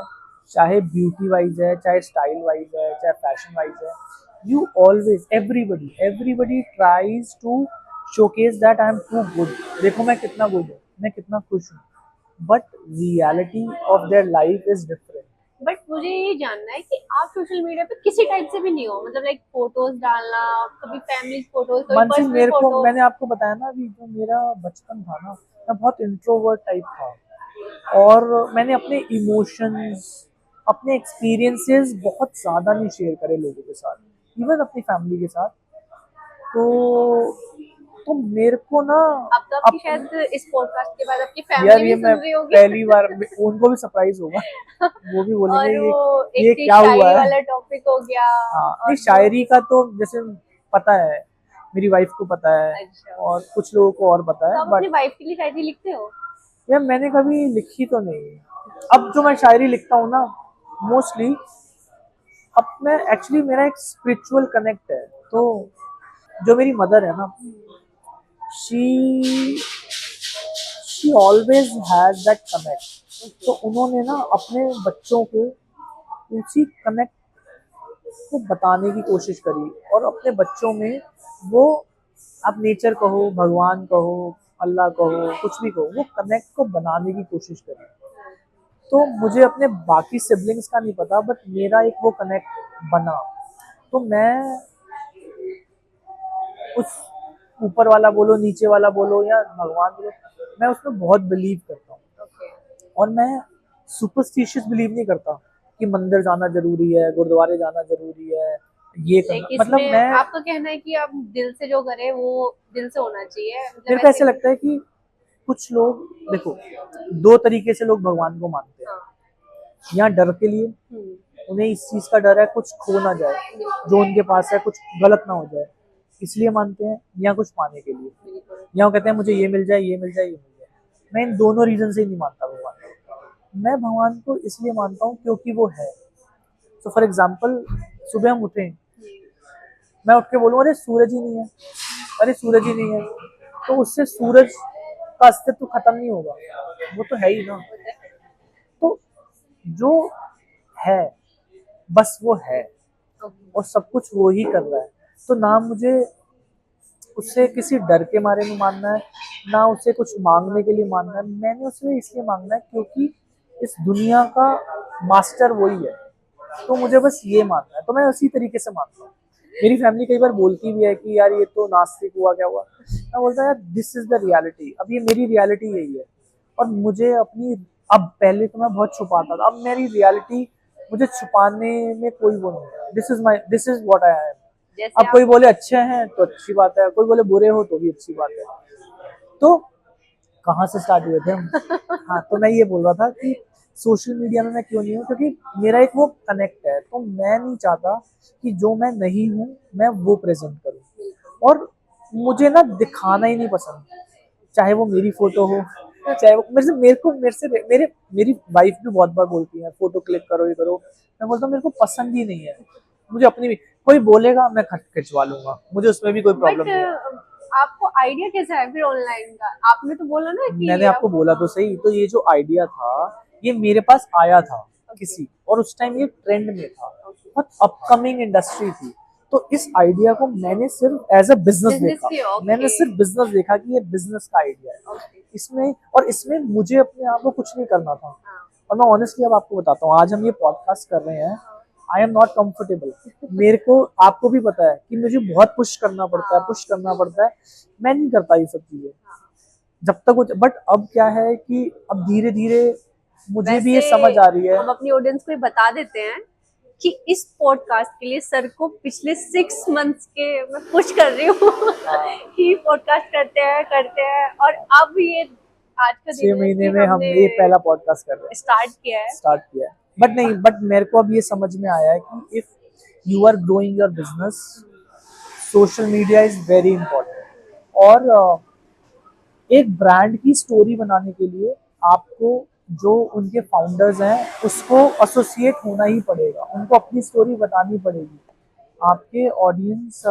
चाहे ब्यूटी वाइज है, चाहे स्टाइल वाइज है, चाहे फैशन वाइज है। You always everybody tries to showcase that I am to good. देखो मैं कितना गुड हूँ, मैं कितना खुश हूँ, but reality of their life is different. But मुझे ये जानना है कि आप सोशल मीडिया पे किसी टाइप से भी नहीं हो, मतलब लाइक फोटोज डालना, कभी फैमिली फोटोज, कभी मानसी पर्सनल मेरे को, फोटोज। मैंने आपको बताया ना अभी, जो मेरा बचपन था ना, मैं बहुत इंट्रोवर्ट टाइप था और मैंने अपने इमोशंस, अपने एक्सपीरियंसेस बहुत ज़्यादा नहीं शेयर करे लोगों के साथ, इवन अपनी फैमिली के साथ। तो तो मेरे को ना अब तो आपकी अब शायद इस पॉडकास्ट के बाद आपकी यार फैमिली ये भी मैं सुन रही होगी। पहली बार, उनको भी सरप्राइज होगा, वो भी बोलेंगे और वो ये एक क्या हुआ शायरी है। वाला टॉपिक हो गया। हाँ और नहीं, शायरी का तो जैसे पता है, मेरी वाइफ को पता है अच्छा, और कुछ लोगों को और पता तो है, आप बट अपनी वाइफ के लिए शायरी लिखते हो? यार मैंने कभी लिखी तो नहीं। अब जो मैं शायरी लिखता हूँ ना मोस्टली, अब मैं एक्चुअली मेरा एक स्पिरिचुअल कनेक्ट है। तो जो मेरी मदर है ना, she she always has that connect. तो उन्होंने ना अपने बच्चों को उसी कनेक्ट को बताने की कोशिश करी और अपने बच्चों में वो, आप नेचर कहो, भगवान कहो, अल्लाह कहो, कुछ भी कहो, वो कनेक्ट को बनाने की कोशिश करी। तो मुझे अपने बाकी सिबलिंग्स का नहीं पता, बट मेरा एक वो कनेक्ट बना। तो मैं उस ऊपर वाला बोलो, नीचे वाला बोलो या भगवान बोलो, मैं उसमें बहुत बिलीव करता हूँ। और मैं सुपरस्टिशियस बिलीव नहीं करता कि मंदिर जाना जरूरी है, गुरुद्वारे जाना जरूरी है, ये लाइक करना, मतलब इसमें मैं, आपका कहना है कि आप दिल से जो करें वो दिल से होना चाहिए, मतलब मेरे को ऐसे ऐसे कि लगता है कि कुछ लोग देखो, दो तरीके से लोग भगवान को मानते हैं। हाँ। या डर के लिए, उन्हें इस चीज का डर है कुछ खो ना जाए, जो उनके पास है कुछ गलत ना हो जाए, इसलिए मानते हैं। या कुछ पाने के लिए, बिल्कुल। या वो कहते हैं मुझे ये मिल जाए, ये मिल जाए, ये मिल जाए। मैं इन दोनों रीजन से ही नहीं मानता भगवान को। मैं भगवान को इसलिए मानता हूँ क्योंकि वो है। तो फॉर एग्जाम्पल, सुबह हम उठे, मैं उठ के बोलूँ अरे सूरज ही नहीं है, अरे सूरज ही नहीं है, तो उससे सूरज का अस्तित्व खत्म नहीं होगा, वो तो है ही ना। तो जो है बस वो है, और सब कुछ वो ही कर रहा है। तो ना मुझे उससे किसी डर के मारे में मानना है, ना उससे कुछ मांगने के लिए मानना है। मैंने उससे इसलिए मांगना है क्योंकि इस दुनिया का मास्टर वही है, तो मुझे बस ये मानना है, तो मैं उसी तरीके से मानता हूँ। मेरी फैमिली कई बार बोलती भी है कि यार ये तो नास्तिक हुआ, क्या हुआ। मैं बोलता हूँ यार दिस इज द रियलिटी, अब ये मेरी रियलिटी यही है। और मुझे अपनी, अब पहले तो मैं बहुत छुपाता था, अब मेरी रियलिटी, मुझे छुपाने में कोई वो नहीं है। This is what I am. जैसे अब आप कोई बोले अच्छे हैं तो अच्छी बात है, कोई बोले बुरे हो तो भी अच्छी बात है। तो कहाँ से स्टार्ट हुए थे हम? हाँ, तो मैं ये बोल रहा था कि सोशल मीडिया में मैं क्यों नहीं हूँ, क्योंकि मेरा एक वो कनेक्ट है, तो मैं नहीं चाहता कि जो मैं नहीं हूँ मैं वो प्रेजेंट करूँ। और मुझे ना दिखाना ही नहीं पसंद, चाहे वो मेरी फोटो हो, चाहे वो मेरी वाइफ भी बहुत बार बोलती है फोटो क्लिक करो, ये करो। मैं बोलता हूँ मेरे को पसंद ही नहीं है। मुझे अपनी भी, कोई बोलेगा मैं खिंचवा लूंगा, मुझे उसमें भी कोई बट प्रॉब्लम नहीं है। आपको आइडिया कैसा है फिर ऑनलाइन का? आपने तो बोला ना मैंने कि आपको बोला तो सही, तो ये जो आइडिया था ये मेरे पास आया था किसी, और उस टाइम ये ट्रेंड में था, बहुत अपकमिंग इंडस्ट्री थी। तो इस आइडिया को मैंने सिर्फ एज अ बिजनेस बिजनेस देखा, की, मैंने ओके सिर्फ बिजनेस देखा कि ये बिजनेस का आइडिया है। ओके। इसमें, और इसमें मुझे अपने आप को कुछ नहीं करना था। हाँ और मैं ऑनेस्टली अब आपको बताता हूँ, आज हम ये पॉडकास्ट कर रहे हैं, आई एम नॉट कंफर्टेबल। मेरे को, आपको भी पता है कि मुझे बहुत पुश करना पड़ता है, पुश करना पड़ता है। मैं नहीं करता ये सब चीजें जब तक वो, बट अब क्या है कि अब धीरे धीरे मुझे भी ये वैसे समझ आ रही है। हम अपनी ऑडियंस को ये बता देते हैं कि इस पॉडकास्ट के लिए सर को पिछले 6 मंथ्स के मैं पुश कर रही हूँ कि पॉडकास्ट करते हैं, और अब ये आज का दिन छह है महीने कि में हम हमने ये पहला पॉडकास्ट कर रहे हैं, स्टार्ट किया है। बट नहीं, बट मेरे को अब ये समझ में आया है कि if you are growing your business, social media is very important. और एक ब्रांड की स्टोरी बनाने के लिए आपको जो उनके फाउंडर्स हैं उसको एसोसिएट होना ही पड़ेगा, उनको अपनी स्टोरी बतानी पड़ेगी। आपके ऑडियंस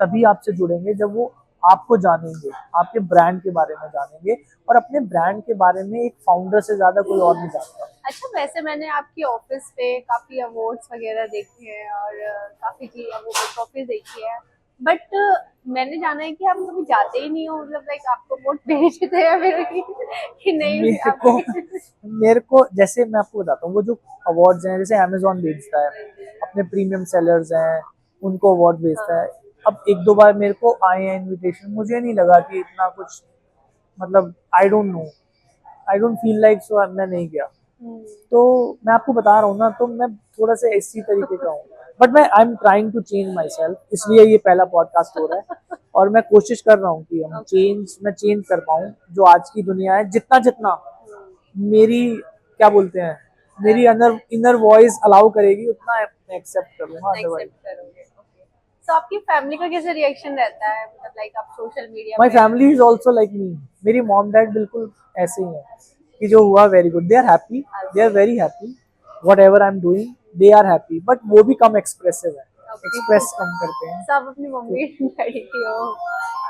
तभी आपसे जुड़ेंगे जब वो आपको जानेंगे, आपके ब्रांड के बारे में जानेंगे, और अपने ब्रांड के बारे में एक फाउंडर से ज्यादा कोई और नहीं जानता। अच्छा, वैसे मैंने आपकी ऑफिस पे काफी अवार्ड्स वगैरह देखे हैं और काफी चीज ट्रॉफीज देखी है, बट मैंने जाना है कि आप कभी जाते ही नहीं हो, मतलब लाइक आपको वोट भेजते हैं फिर कि नहीं मेरे आप को मेरे को जैसे मैं आपको बताता हूँ, वो जो अवार्ड्स हैं, जैसे अमेजोन भेजता है अपने प्रीमियम सेलर्स हैं, उनको अवार्ड भेजता है। अब एक दो बार मेरे को आए हैं इनविटेशन, मुझे नहीं लगा कि इतना कुछ, मतलब I don't know, I don't feel like, so मैं नहीं गया। तो मैं आपको बता रहा हूँ ना, तो मैं थोड़ा सा इसी तरीके का हूँ। बट मैं I am trying to change myself, इसलिए ये पहला पॉडकास्ट हो रहा है। और मैं कोशिश कर रहा हूँ कि मैं चेंज कर पाऊँ जो आज की दुनिया है, जितना जितना मेरी, क्या बोलते हैं, मेरी इनर वॉइस अलाउ करेगी उतना मैं एक्सेप्ट करूँगा, अदरवाइज। एक्सेप्ट करोगे? ओके। तो आपकी फैमिली का कैसे रिएक्शन रहता है, मतलब लाइक आप सोशल मीडिया माई पे? Family is also like me. मेरी मॉम डैड बिल्कुल ऐसे ही है कि जो हुआ very good, they are happy, they are very happy, whatever I am doing they are happy. But वो भी कम एक्सप्रेसिव है, एक्सप्रेस कम करते हैं। सब अपनी मम्मी डैडी की हो।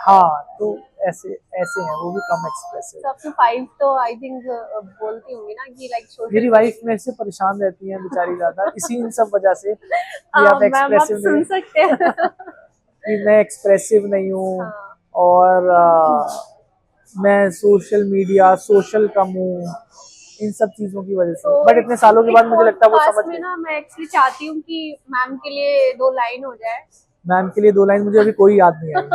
हाँ, तो ऐसे ऐसे हैं, वो भी कम एक्सप्रेसिव। तो आपकी वाइफ तो आई थिंक बोलती होंगी ना कि लाइक मेरी सोशल वाइफ मेरे से परेशान रहती है बेचारी ज्यादा, इसी इन सब वजह से कि आप मैम आप एक्सप्रेसिव सुन नहीं, सकते हैं कि मैं एक्सप्रेसिव नहीं हूँ, हाँ। और मैं सोशल मीडिया सोशल कम हूँ, इन सब चीजों की वजह से। तो बट इतने सालों के बाद मुझे लगता है वो पॉडकास्ट समझ में गई। ना मैं एक्चुअली चाहती हूँ कि मैम के लिए 2 लाइन हो जाए। मैम के लिए 2 लाइन मुझे अभी कोई याद नहीं आएगी।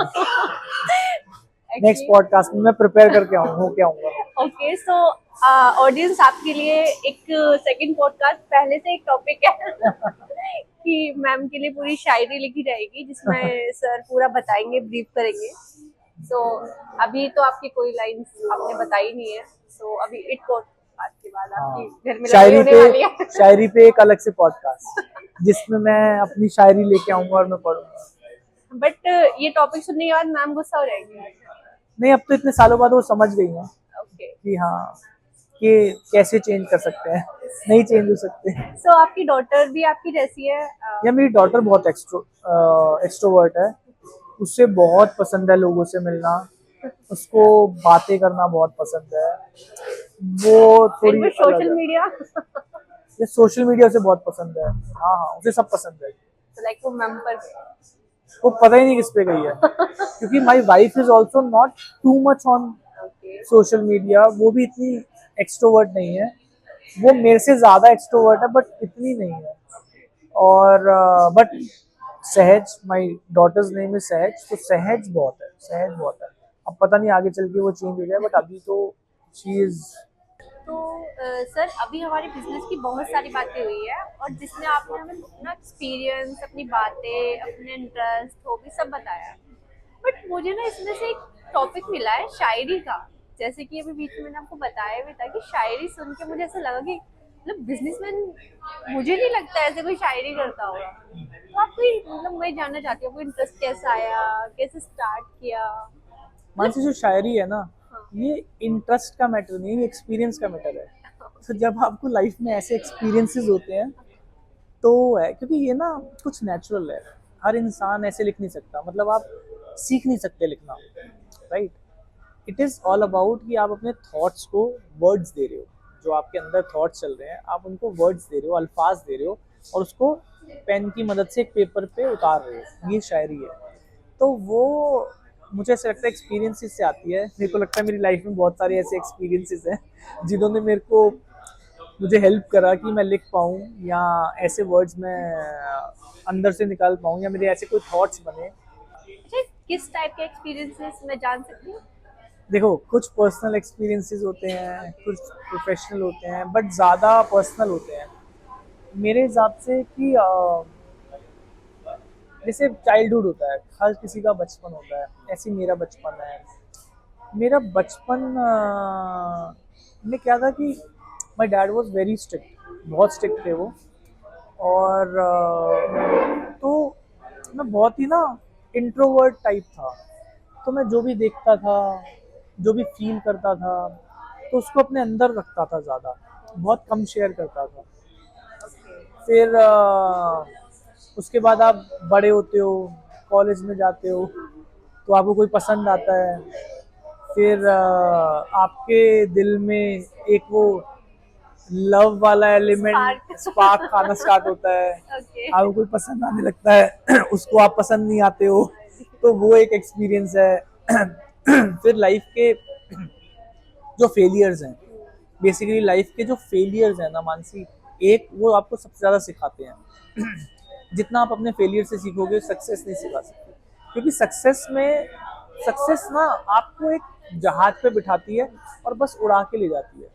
नेक्स्ट एक्चुअली पॉडकास्ट में मैं प्रिपेयर करके होके आऊंगा। ओके, सो ऑडियंस आपके लिए एक सेकंड पॉडकास्ट पहले से एक टॉपिक है कि मैम के लिए पूरी शायरी लिखी जाएगी जिसमें सर पूरा बताएंगे, ब्रीफ करेंगे। सो अभी तो आपकी कोई लाइंस आपने बताई नहीं है, सो अभी इट पॉडकास्ट के बाद आपकी घर में लड़ाई शायरी होने पे वाली है शायरी पे एक अलग से पॉडकास्ट जिसमें मैं अपनी शायरी लेके आऊंगा और मैं पढ़ूंगा। बट ये टॉपिक सुनने के बाद मैम गुस्सा हो जाएंगी। नहीं, अब तो इतने सालों बाद वो समझ गई हैं ओके, कि हाँ, कि कैसे चेंज कर सकते हैं, नहीं चेंज हो सकते। सो आपकी डॉटर भी आपकी जैसी है? या मेरी डॉटर बहुत एक्सट्रोवर्ट है, उससे बहुत पसंद है लोगों से मिलना, उसको बातें करना बहुत पसंद है, वो थोड़ी अलग सोशल है। मीडिया ये सोशल मीडिया उसे बहुत पसंद है। हाँ हाँ, उसे सब पसंद है। तो लाइक वो मेंबर। वो पता ही नहीं किस पे गई है, क्योंकि my wife is also not too much on okay. Social media. वो भी इतनी एक्सट्रोवर्ट नहीं है, वो मेरे से ज्यादा एक्सट्रोवर्ट है बट इतनी नहीं है। और बट सहज, माई डॉटर्स नेम इज सहज, तो सहज बहुत है, सहज बहुत है। अब पता नहीं आगे चल के वो चेंज हो जाए, बट अभी तो शी इज। तो सर अभी हमारे बिजनेस की बहुत सारी बातें हुई है और जिसमें आपने हमें अपना एक्सपीरियंस, अपनी बातें, अपने इंटरेस्ट, हॉबी सब बताया। बट मुझे ना इसमें से एक टॉपिक मिला है शायरी का। जैसे कि अभी बीच में मैंने आपको बताया भी था कि शायरी सुन के मुझे ऐसा लगा कि मतलब बिजनेसमैन, मुझे नहीं लगता ऐसे कोई शायरी करता होगा। तो आप कोई मतलब मैं जानना चाहती हूँ आपको इंटरेस्ट कैसे आया, कैसे स्टार्ट किया मानसी, मतलब। जो शायरी है ना, हाँ। ये इंटरेस्ट का मैटर नहीं है, ये एक्सपीरियंस का मैटर है। तो जब आपको लाइफ में ऐसे एक्सपीरियंसेस होते हैं तो है, क्योंकि ये ना कुछ नेचुरल है। हर इंसान ऐसे लिख नहीं सकता, मतलब आप सीख नहीं सकते लिखना, right. It is all about कि आप अपने थॉट्स को वर्ड्स दे रहे हो। जो आपके अंदर थॉट्स चल रहे हैं, आप उनको वर्ड्स दे रहे हो, अल्फाज दे रहे हो, और उसको पेन की मदद से एक पेपर पे उतार रहे हो। ये शायरी है। तो वो मुझे ऐसा लगता है एक्सपीरियंसेस से आती है। मेरे को लगता है मेरी लाइफ में बहुत सारे ऐसे एक्सपीरियंसेस हैं जिन्होंने मेरे को, मुझे हेल्प करा कि मैं लिख पाऊँ, या ऐसे वर्ड्स मैं अंदर से निकाल पाऊँ, या मेरे ऐसे कोई थॉट्स बने। अच्छा, किस टाइप के एक्सपीरियंसेस मैं जान सकती हूँ? देखो, कुछ पर्सनल एक्सपीरियंसेस होते हैं, कुछ प्रोफेशनल होते हैं, बट ज़्यादा पर्सनल होते हैं मेरे हिसाब से। कि जैसे चाइल्डहुड होता है, हर किसी का बचपन होता है, ऐसे ही मेरा बचपन है। मेरा बचपन में क्या था कि my dad was very strict, बहुत स्ट्रिक्ट थे वो। और तो मैं बहुत ही ना इंट्रोवर्ट टाइप था। तो मैं जो भी देखता था, जो भी फील करता था, तो उसको अपने अंदर रखता था ज़्यादा, बहुत कम शेयर करता था। फिर उसके बाद आप बड़े होते हो, कॉलेज में जाते हो, तो आपको कोई पसंद आता है। फिर आपके दिल में एक वो लव वाला एलिमेंट, स्पार्क। स्पार्क आना स्टार्ट होता है। ओके। आपको कोई पसंद आने लगता है उसको आप पसंद नहीं आते हो, तो वो एक एक्सपीरियंस है। फिर लाइफ के जो फेलियर्स हैं, बेसिकली लाइफ के जो फेलियर्स हैं ना मानसी, एक वो आपको सबसे ज़्यादा सिखाते हैं। जितना आप अपने फेलियर से सीखोगे, सक्सेस नहीं सिखा सकते। क्योंकि सक्सेस ना आपको एक जहाज पे बिठाती है और बस उड़ा के ले जाती है।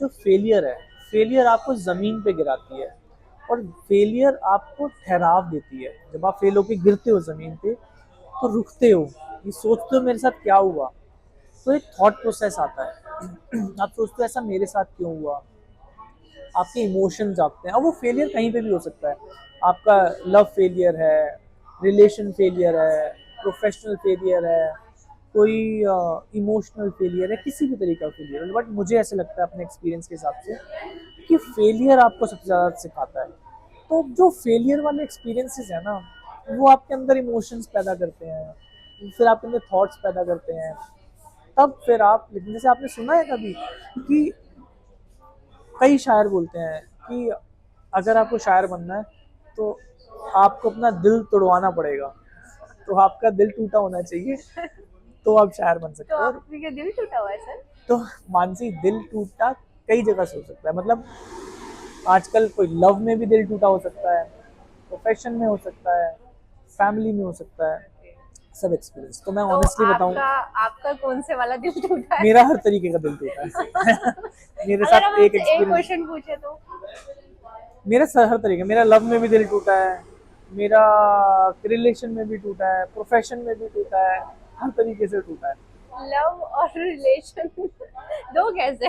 जो फेलियर है, फेलियर आपको ज़मीन पे गिराती है, और फेलियर आपको ठहराव देती है। जब आप फेल होके गिरते हो ज़मीन पे, तो रुकते हो, ये सोचते हो मेरे साथ क्या हुआ। तो एक थॉट प्रोसेस आता है। आप सोचते हो ऐसा मेरे साथ क्यों हुआ। आपके इमोशंस जागते हैं, और वो फेलियर कहीं पे भी हो सकता है। आपका लव फेलियर है, रिलेशन फेलियर है, प्रोफेशनल फेलियर है, कोई इमोशनल फेलियर है, किसी भी तरीके का फेलियर है। बट मुझे ऐसे लगता है अपने एक्सपीरियंस के हिसाब से कि फेलियर आपको सबसे ज़्यादा सिखाता है। तो जो फेलियर वाले एक्सपीरियंसेस है ना, वो आपके अंदर इमोशंस पैदा करते हैं, फिर आपके अंदर थॉट्स पैदा करते हैं। तब फिर आप लिखने, जैसे आपने सुना है कभी कि कई शायर बोलते हैं कि अगर आपको शायर बनना है तो आपको अपना दिल तोड़वाना पड़ेगा। तो आपका दिल टूटा होना चाहिए, तो आप शायर बन तो सकते हो। और आपका दिल टूटा हुआ है सर? तो मानसी, दिल टूटा कई जगह से हो सकता है। मतलब आजकल कोई लव में भी दिल टूटा हो सकता है, प्रोफेशन में हो सकता है, फैमिली में हो सकता है, सब एक्सपीरियंस। तो मैं तो ऑनेस्टली बताऊं, आपका आपका कौन से वाला दिल टूटा है? मेरा हर तरीके का दिल टूटा है। मेरे अगर हम साथ एक आपसे एक एक्सपीरियंस, क्वेश्चन पूछे तो? मेरा हर तरीके, मेरा लव में भी दिल टूटा है, मेरा रिलेशन में भी टूटा है, प्रोफेशन में भी टूटा है, हर तरीके से टूटा है। लव और रिलेशन दो कैसे?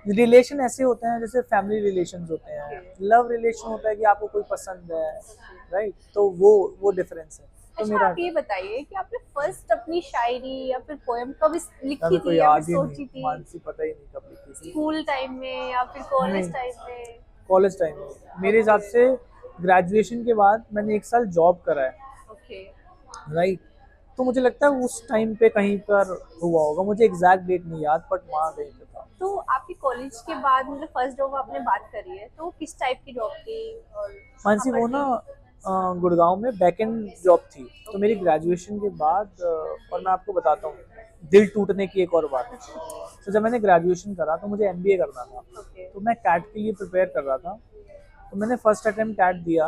रिलेशन ऐसे होते हैं जैसे फैमिली रिलेशंस होते हैं, लव रिलेशन होता है कि आपको कोई पसंद है, राइट। तो वो डिफरेंस है। तो अच्छा, मेरा, आप ये बताइए कि आपने फर्स्ट अपनी शायरी या फिर पोएम कब लिखी मेरे को थी या फिर याद ही नहीं, सोची थी? मानसी, पता ही नहीं कब लिखी थी। स्कूल टाइम में या फिर कॉलेज नहीं, टाइम में? कॉलेज टाइम में। मेरे हिसाब ओके। से ग्रेजुएशन के बाद मैंने एक साल जॉब करा है, ओके। राइट। तो मुझे लगता है उस टाइम पे कहीं पर हुआ होगा, मुझे एग्जैक्ट डेट नहीं याद, बट वहाँ कहीं पे था। तो आपकी कॉलेज के बाद मतलब फर्स्ट जॉब आपने बात करी है, तो किस टाइप की जॉब थी और कहाँ मानसी पर वो ना थी? गुड़गांव में बैकएंड जॉब थी। तो मेरी ग्रेजुएशन के बाद और मैं आपको बताता हूँ दिल टूटने की एक और बात। तो जब मैंने ग्रेजुएशन करा तो मुझे एमबीए करना था। ओके। तो मैं कैट के लिए प्रिपेयर कर रहा था। तो मैंने फर्स्ट अटेम्प्ट कैट दिया,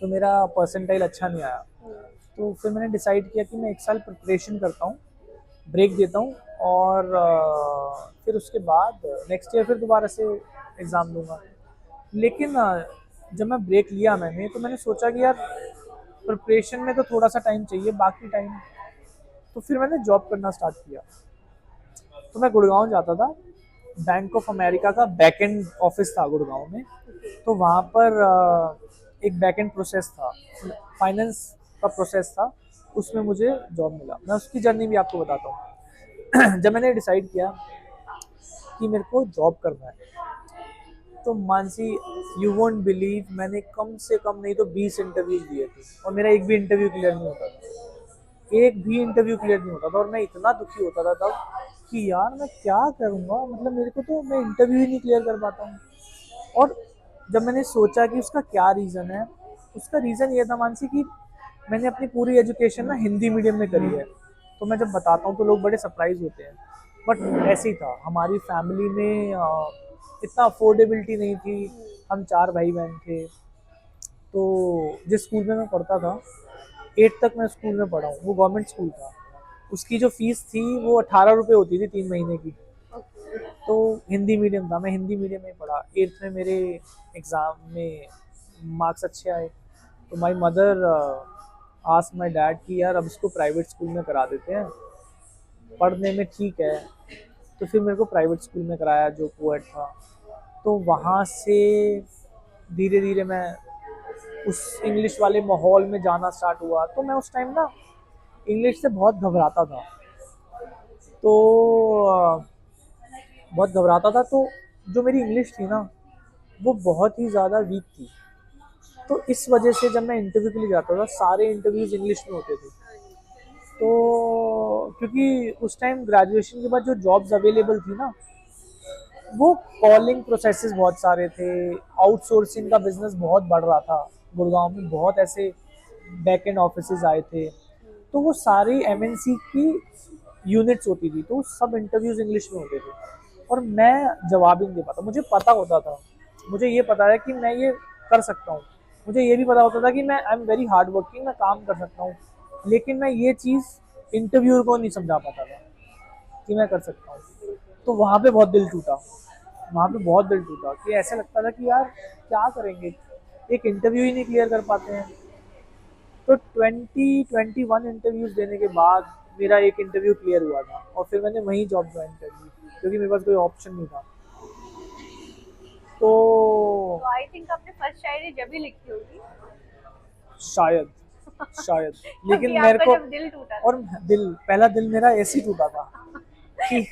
तो मेरा परसेंटाइल अच्छा नहीं आया। तो फिर मैंने डिसाइड किया कि मैं एक साल प्रिपरेशन करता हूँ, ब्रेक देता हूँ, और फिर उसके बाद नेक्स्ट ईयर फिर दोबारा से एग्ज़ाम दूंगा। लेकिन जब मैं ब्रेक लिया मैंने, तो मैंने सोचा कि यार प्रिपरेशन में तो थोड़ा सा टाइम चाहिए, बाकी टाइम। तो फिर मैंने जॉब करना स्टार्ट किया। तो मैं गुड़गांव जाता था, बैंक ऑफ अमेरिका का बैकएंड ऑफिस था गुड़गांव में। तो वहाँ पर एक बैकएंड प्रोसेस था, फाइनेंस का प्रोसेस था, उसमें मुझे जॉब मिला। मैं उसकी जर्नी भी आपको बताता हूँ। जब मैंने डिसाइड किया कि मेरे को जॉब करना है, तो मानसी यू वोंट बिलीव, मैंने कम से कम नहीं तो 20 इंटरव्यूज दिए थे और मेरा एक भी इंटरव्यू क्लियर नहीं होता था। एक भी इंटरव्यू क्लियर नहीं होता था और मैं इतना दुखी होता था तब कि यार मैं क्या करूँगा, मतलब मेरे को तो मैं इंटरव्यू ही नहीं क्लियर कर पाता हूँ। और जब मैंने सोचा कि उसका क्या रीज़न है, उसका रीज़न ये था मानसी कि मैंने अपनी पूरी एजुकेशन ना हिंदी मीडियम में करी है। तो मैं जब बताता हूँ तो लोग बड़े सरप्राइज होते हैं, बट ऐसे ही था। हमारी फैमिली में इतना अफोर्डेबिलिटी नहीं थी। हम 4 भाई बहन थे। तो जिस स्कूल में मैं पढ़ता था, 8 तक मैं स्कूल में पढ़ा हूँ, वो गवर्नमेंट स्कूल था। उसकी जो फीस थी वो 18 रुपये होती थी 3 महीने की। तो हिंदी मीडियम था, मैं हिंदी मीडियम में पढ़ा। 8th में मेरे एग्ज़ाम में मार्क्स अच्छे आए, तो my mother asked my dad कि यार अब इसको प्राइवेट स्कूल में करा देते हैं, पढ़ने में ठीक है। तो फिर मेरे को प्राइवेट स्कूल में कराया जो कोएड था। तो वहाँ से धीरे धीरे मैं उस इंग्लिश वाले माहौल में जाना स्टार्ट हुआ। तो मैं उस टाइम ना इंग्लिश से बहुत घबराता था। तो बहुत घबराता था, तो जो मेरी इंग्लिश थी ना वो बहुत ही ज़्यादा वीक थी। तो इस वजह से जब मैं इंटरव्यू के लिए जाता था, सारे इंटरव्यूज़ इंग्लिश में होते थे। तो क्योंकि उस टाइम ग्रेजुएशन के बाद जो जॉब्स अवेलेबल थी ना, वो कॉलिंग प्रोसेसेस बहुत सारे थे, आउटसोर्सिंग का बिजनेस बहुत बढ़ रहा था। गुड़गांव में बहुत ऐसे बैक एंड ऑफिसेज आए थे, तो वो सारी एमएनसी की यूनिट्स होती थी, तो सब इंटरव्यूज इंग्लिश में होते थे और मैं जवाब ही नहीं दे पाता। मुझे पता होता था, मुझे ये पता है कि मैं ये कर सकता हूँ, मुझे ये भी पता होता था कि मैं I am very hard working, मैं काम कर सकता हूँ, लेकिन मैं ये चीज़ इंटरव्यूअर को नहीं समझा पाता था कि मैं कर सकता हूँ। तो वहाँ पे बहुत दिल टूटा, वहाँ पे बहुत दिल टूटा कि ऐसा लगता था कि यार क्या करेंगे, एक इंटरव्यू ही नहीं क्लियर कर पाते हैं। तो 21 इंटरव्यूज देने के बाद मेरा एक इंटरव्यू क्लियर हुआ था और फिर मैंने वहीं जॉब ज्वाइन कर ली, क्योंकि मेरे पास कोई ऑप्शन नहीं था। तो तो आई थिंक आपने फर्स्ट शायरी जब ही लिखी होगी। शायद शायद लेकिन क्योंकि मेरे आपका को, जब दिल टूटा था। और पहला दिल मेरा ऐसे ही टूटा था कि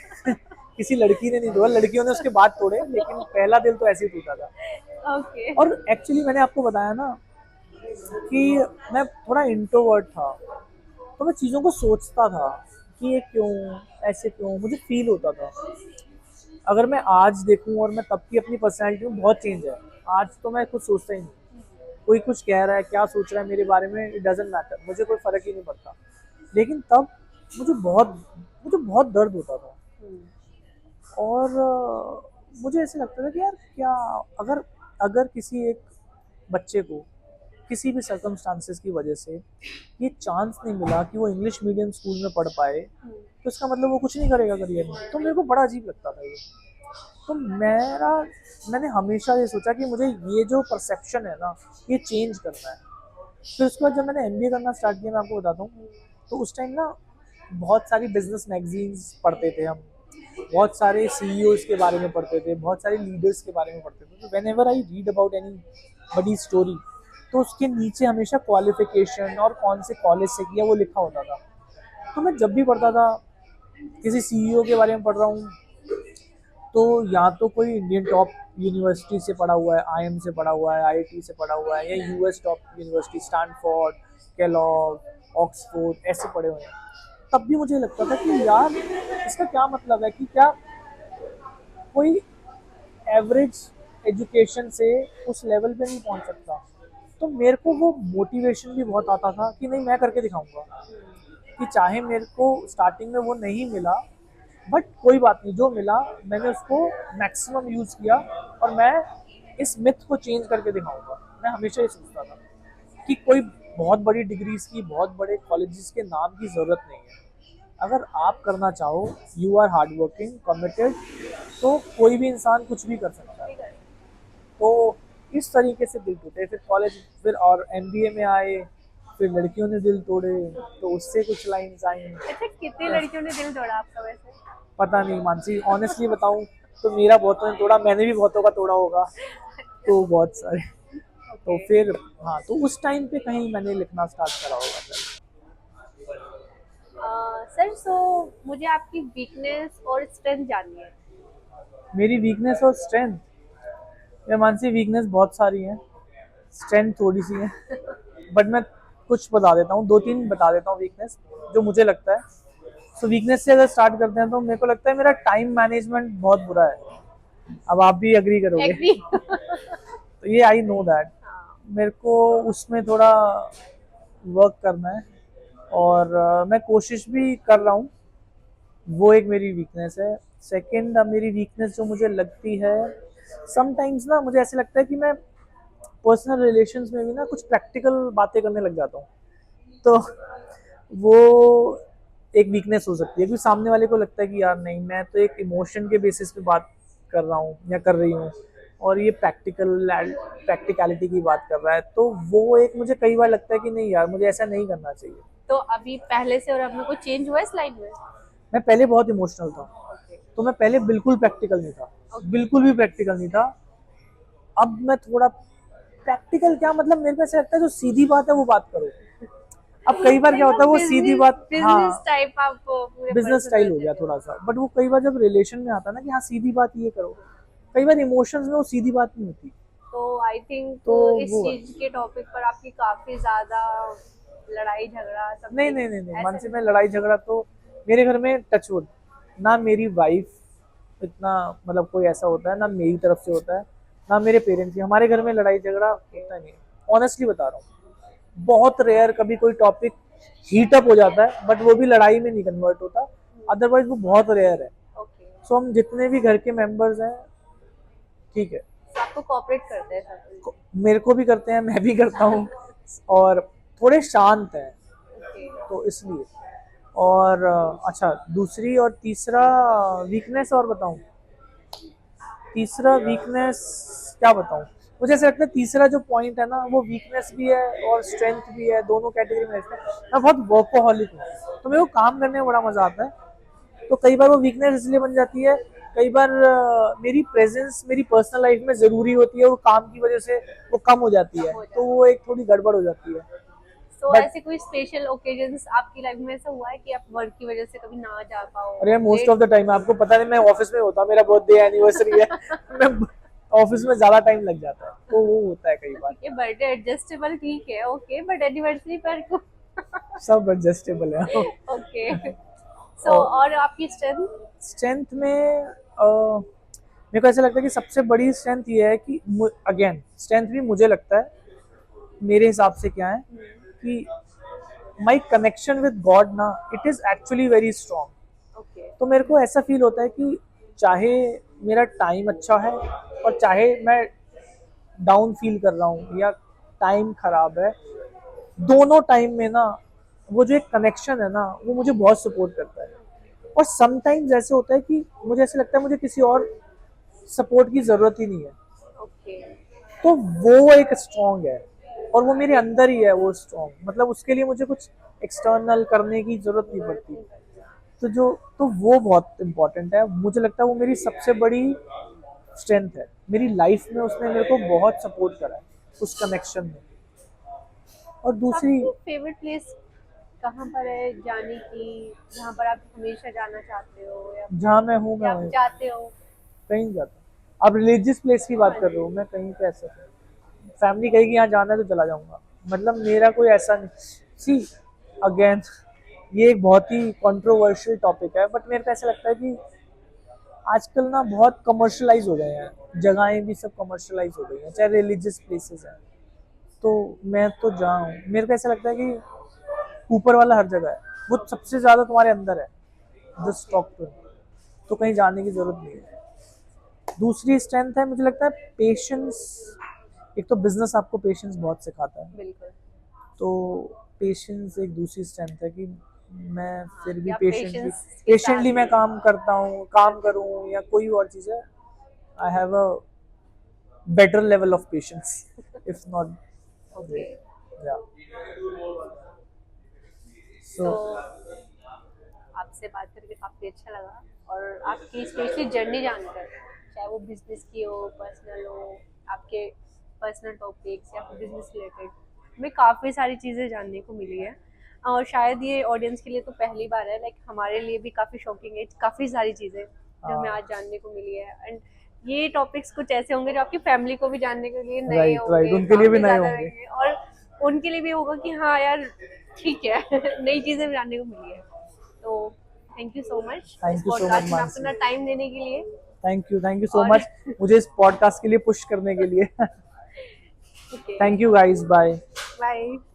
किसी लड़की ने नहीं तोड़ा, लड़कियों ने उसके बाद तोड़े, लेकिन पहला दिल तो ऐसे ही टूटा था। ओके। और एक्चुअली मैंने आपको बताया ना कि मैं थोड़ा इंट्रोवर्ट था, तो मैं चीज़ों को सोचता था कि ये क्यों, ऐसे क्यों, मुझे फील होता था। अगर मैं आज देखूं और मैं तब की अपनी पर्सनैलिटी में बहुत चेंज है। आज तो मैं कुछ सोचता ही नहीं, कोई कुछ कह रहा है, क्या सोच रहा है मेरे बारे में, इट डजेंट मैटर, मुझे कोई फ़र्क ही नहीं पड़ता। लेकिन तब मुझे बहुत मुझे बहुत दर्द होता था। और मुझे ऐसे लगता था कि यार क्या, अगर अगर किसी एक बच्चे को किसी भी सर्कमस्टांसेस की वजह से ये चांस नहीं मिला कि वो इंग्लिश मीडियम स्कूल में पढ़ पाए, तो इसका मतलब वो कुछ नहीं करेगा करियर में। तो मेरे को बड़ा अजीब लगता था ये। तो मैंने हमेशा ये सोचा कि मुझे ये जो परसेप्शन है ना, ये चेंज करना है। फिर उसके बाद जब मैंने एमबीए करना स्टार्ट किया, मैं आपको बताता हूँ, तो उस टाइम ना बहुत सारी बिजनेस मैगजीन्स पढ़ते थे हम, बहुत सारे सीईओज के बारे में पढ़ते थे, बहुत सारे लीडर्स के बारे में पढ़ते थे। तो when ever I read about any बड़ी स्टोरी, तो उसके नीचे हमेशा क्वालिफिकेशन और कौन से कॉलेज से किया वो लिखा होता था। तो मैं जब भी पढ़ता था, किसी सीईओ के बारे में पढ़ रहा हूँ, तो या तो कोई इंडियन टॉप यूनिवर्सिटी से पढ़ा हुआ है, आईएम से पढ़ा हुआ है, आईआईटी से पढ़ा हुआ है, या US top university, Stanford, Kellogg, Oxford ऐसे पढ़े हुए हैं, तब भी मुझे लगता था कि यार इसका क्या मतलब है कि क्या कोई एवरेज एजुकेशन से उस लेवल पे नहीं पहुंच सकता। तो मेरे को वो मोटिवेशन भी बहुत आता था कि नहीं मैं करके दिखाऊंगा, कि चाहे मेरे को स्टार्टिंग में वो नहीं मिला बट कोई बात नहीं, जो मिला मैंने उसको मैक्सिमम यूज़ किया और मैं इस मिथ को चेंज करके दिखाऊंगा। मैं हमेशा ये सोचता था कि कोई बहुत बड़ी डिग्रीज की, बहुत बड़े कॉलेजेस के नाम की ज़रूरत नहीं है। अगर आप करना चाहो, you are hard working committed, तो कोई भी इंसान कुछ भी कर सकता है। तो इस तरीके से दिल टूटे, फिर कॉलेज, फिर और एमबीए में आए, फिर लड़कियों ने दिल तोड़े, तो उससे कुछ लाइंस आई। अच्छा, कितनी लड़कियों ने दिल तोड़ा आपका वैसे? पता नहीं मानसी, ऑनेस्टली बताऊं तो मेरा बहुतों ने तोड़ा, मैंने भी बहुतों का तोड़ा होगा, तो बहुत सारे। तो ओके। फिर हाँ, तो उस टाइम पे कहीं मैंने लिखना स्टार्ट करा होगा फिर। सर, सो मुझे आपकी वीकनेस और स्ट्रेंथ जाननी है। मेरी वीकनेस और स्ट्रेंथ, या मानसी वीकनेस बहुत सारी है, स्ट्रेंथ थोड़ी सी है, बट मैं कुछ बता देता हूँ, 2-3 बता देता हूँ वीकनेस जो मुझे लगता है। सो वीकनेस से अगर स्टार्ट करते हैं तो मेरे को लगता है मेरा टाइम मैनेजमेंट बहुत बुरा है। अब आप भी एग्री करोगे। एग्री। तो ये आई नो दैट मेरे को उसमें थोड़ा वर्क करना है, और मैं कोशिश भी कर रहा हूँ। वो एक मेरी वीकनेस है। सेकंड मेरी वीकनेस जो मुझे लगती है, समटाइम्स ना मुझे ऐसे लगता है कि मैं पर्सनल रिलेशंस में भी ना कुछ प्रैक्टिकल बातें करने लग जाता हूँ। तो वो एक वीकनेस हो सकती है, क्योंकि सामने वाले को लगता है कि यार नहीं, मैं तो एक इमोशन के बेसिस पे बात कर रहा हूँ या कर रही हूँ, और ये प्रैक्टिकलिटी की बात कर रहा है। तो वो एक मुझे कई बार लगता है कि नहीं यार, मुझे ऐसा नहीं करना चाहिए। तो अभी पहले से और अब में कुछ चेंज हुआ है इस लाइन में? मैं पहले बहुत इमोशनल था, ओके। तो मैं पहले बिल्कुल प्रैक्टिकल नहीं था, बिल्कुल भी प्रैक्टिकल नहीं था। अब मैं थोड़ा प्रैक्टिकल, क्या मतलब, मेरे को ऐसा लगता है जो सीधी बात है वो बात करो। अब कई बार क्या होता है वो सीधी बिजनेस बात, बिजनेस हाँ, टाइप आप पूरे बिजनेस पर्सन स्टाइल बन हो गया चुके थोड़ा हो। सा, बट वो कई बार जब रिलेशन में आता है ना कि हाँ सीधी बात ये करो, कई बार इमोशंस में वो सीधी बात नहीं होती। तो आई थिंक तो इस वो है। चीज के टॉपिक पर आपकी काफी ज्यादा लड़ाई झगड़ा नहीं समथिंग नहीं नहीं नहीं ऐसा मानसी, नहीं? में लड़ाई झगड़ा तो मेरे घर में टचवुड ना मेरी वाइफ इतना, मतलब कोई ऐसा होता है ना मेरी तरफ से होता है, ना मेरे पेरेंट्स की, हमारे घर में लड़ाई झगड़ा होता नहीं। ऑनेस्टली बता रहा हूँ, बहुत रेयर कभी कोई टॉपिक हीट अप हो जाता है, बट वो भी लड़ाई में नहीं कन्वर्ट होता, अदरवाइज वो बहुत रेयर है। ओके। सो हम जितने भी घर के मेंबर्स हैं, ठीक है, तो आपको कोऑपरेट करते हैं सब? मेरे को भी करते हैं, मैं भी करता हूँ, और थोड़े शांत हैं, ओके। तो इसलिए। और अच्छा, दूसरी और तीसरा वीकनेस और बताऊं? तीसरा वीकनेस क्या बताऊं? मुझे ऐसा लगता है तीसरा जो पॉइंट है ना, वो वीकनेस भी है और स्ट्रेंथ भी है, दोनों कैटेगरी में रहता है। मैं बहुत वर्कोहॉलिक हूँ, तो मेरे को काम करने में बड़ा मजा आता है। तो कई बार वो वीकनेस इसलिए बन जाती है, कई बार मेरी प्रेजेंस मेरी पर्सनल लाइफ में जरूरी होती है, और काम की वजह से वो कम हो जाती है, तो वो एक थोड़ी गड़बड़ हो जाती है। तो बट ऐसे कोई स्पेशल ओकेजन्स आपकी लाइफ में ऐसा हुआ है कि आप वर्क की वजह से कभी ना जा पाओ? अरे मोस्ट ऑफ द टाइम, आपको पता नहीं, मैं ऑफिस में होता, मेरा बर्थडे एनिवर्सरी है, मैं ऑफिस में ज्यादा टाइम लग जाता है, तो वो होता है कई बार। ठीक है, बर्थडे एडजस्टेबल, ठीक है, ओके, बट एनिवर्सरी पर सब एडजस्टेबल है। ओके। सो और और आपकी स्ट्रेंथ? स्ट्रेंथ में मेरे को ऐसा लगता है कि सबसे बड़ी स्ट्रेंथ ये है कि, अगेन स्ट्रेंथ भी मुझे लगता है मेरे हिसाब से क्या है कि माई कनेक्शन विद गॉड ना, it is actually very strong. Okay. तो मेरे को ऐसा फील होता है कि चाहे मेरा टाइम अच्छा है और चाहे मैं डाउन फील कर रहा हूँ या टाइम खराब है, दोनों टाइम में ना वो जो एक कनेक्शन है ना, वो मुझे बहुत सपोर्ट करता है। और समटाइम्स ऐसे होता है कि मुझे ऐसे लगता है मुझे किसी और सपोर्ट की जरूरत ही नहीं है, ओके। तो वो एक स्ट्रॉन्ग है, और वो मेरे अंदर ही है वो स्ट्रॉन्ग, मतलब उसके लिए मुझे कुछ एक्सटर्नल करने की जरूरत नहीं पड़ती। तो वो बहुत इम्पोर्टेंट है, मुझे लगता है वो मेरी सबसे बड़ी स्ट्रेंथ है मेरी लाइफ में, उसने मेरे को बहुत सपोर्ट करा है उस कनेक्शन में। और दूसरी, आपकी फेवरेट प्लेस कहाँ पर है जाने की, जहाँ पर आप हमेशा जाना चाहते हो, जहाँ मैं हूँ मैं या आप वहीं, जाते हो? कहीं नहीं जाता। आप रिलीजियस प्लेस की बात हाँ कर रहे जी। हो, मैं कहीं पे ऐसा, फैमिली कहेगी यहाँ जाना है तो चला जाऊंगा, मतलब मेरा कोई ऐसा नहीं। सी, अगेन ये एक बहुत ही कंट्रोवर्शियल टॉपिक है, बट मेरे को ऐसा लगता है कि आजकल ना बहुत कमर्शलाइज हो गए हैं, जगहें भी सब कमर्शलाइज हो गई हैं, चाहे रिलीजियस प्लेसेस हैं। तो मैं तो जाऊँ, मेरे को ऐसा लगता है कि ऊपर वाला हर जगह है, वो सबसे ज्यादा तुम्हारे अंदर है, जस्ट टॉक टू। तो कहीं जाने की जरूरत नहीं है। दूसरी स्ट्रेंथ है मुझे लगता है पेशेंस। एक तो बिजनेस आपको पेशेंस बहुत सिखाता है, बिल्कुल। तो पेशेंस एक दूसरी स्ट्रेंथ है कि मैं फिर भी आप पेशेंटली पेशेंस के साथ मैं काम करता हूँ, काम करूँ या कोई और चीज़ है, I have a better level of patience if not okay. या सो तो आपसे बात करके काफ़ी अच्छा लगा, और आपकी स्पेशली जर्नी जानकर, चाहे वो बिजनेस की हो, पर्सनल हो, आपके पर्सनल टॉपिक्स या फिर बिजनेस रिलेटेड, हमें काफ़ी सारी चीज़ें जानने को मिली है। और शायद ये ऑडियंस के लिए तो पहली बार है, लाइक हमारे लिए भी काफ़ी शॉकिंग है, काफ़ी सारी चीज़ें जो हमें आज जानने को मिली है। एंड ये टॉपिक्स कुछ ऐसे होंगे जो आपकी फैमिली को भी जानने के लिए नए राइट होंगे, उनके लिए भी काफ़ी नए ज़्यादा होंगे। रहेंगे, और उनके लिए भी होगा कि हाँ यार ठीक है नई चीज़ें जानने को मिली है। तो थैंक यू सो मच इस thank you so much podcast में मानसी, अपना टाइम देने के लिए। थैंक यू सो और मच मुझे इस पॉडकास्ट के लिए पुश करने के लिए। Okay, thank you guys, bye. Bye.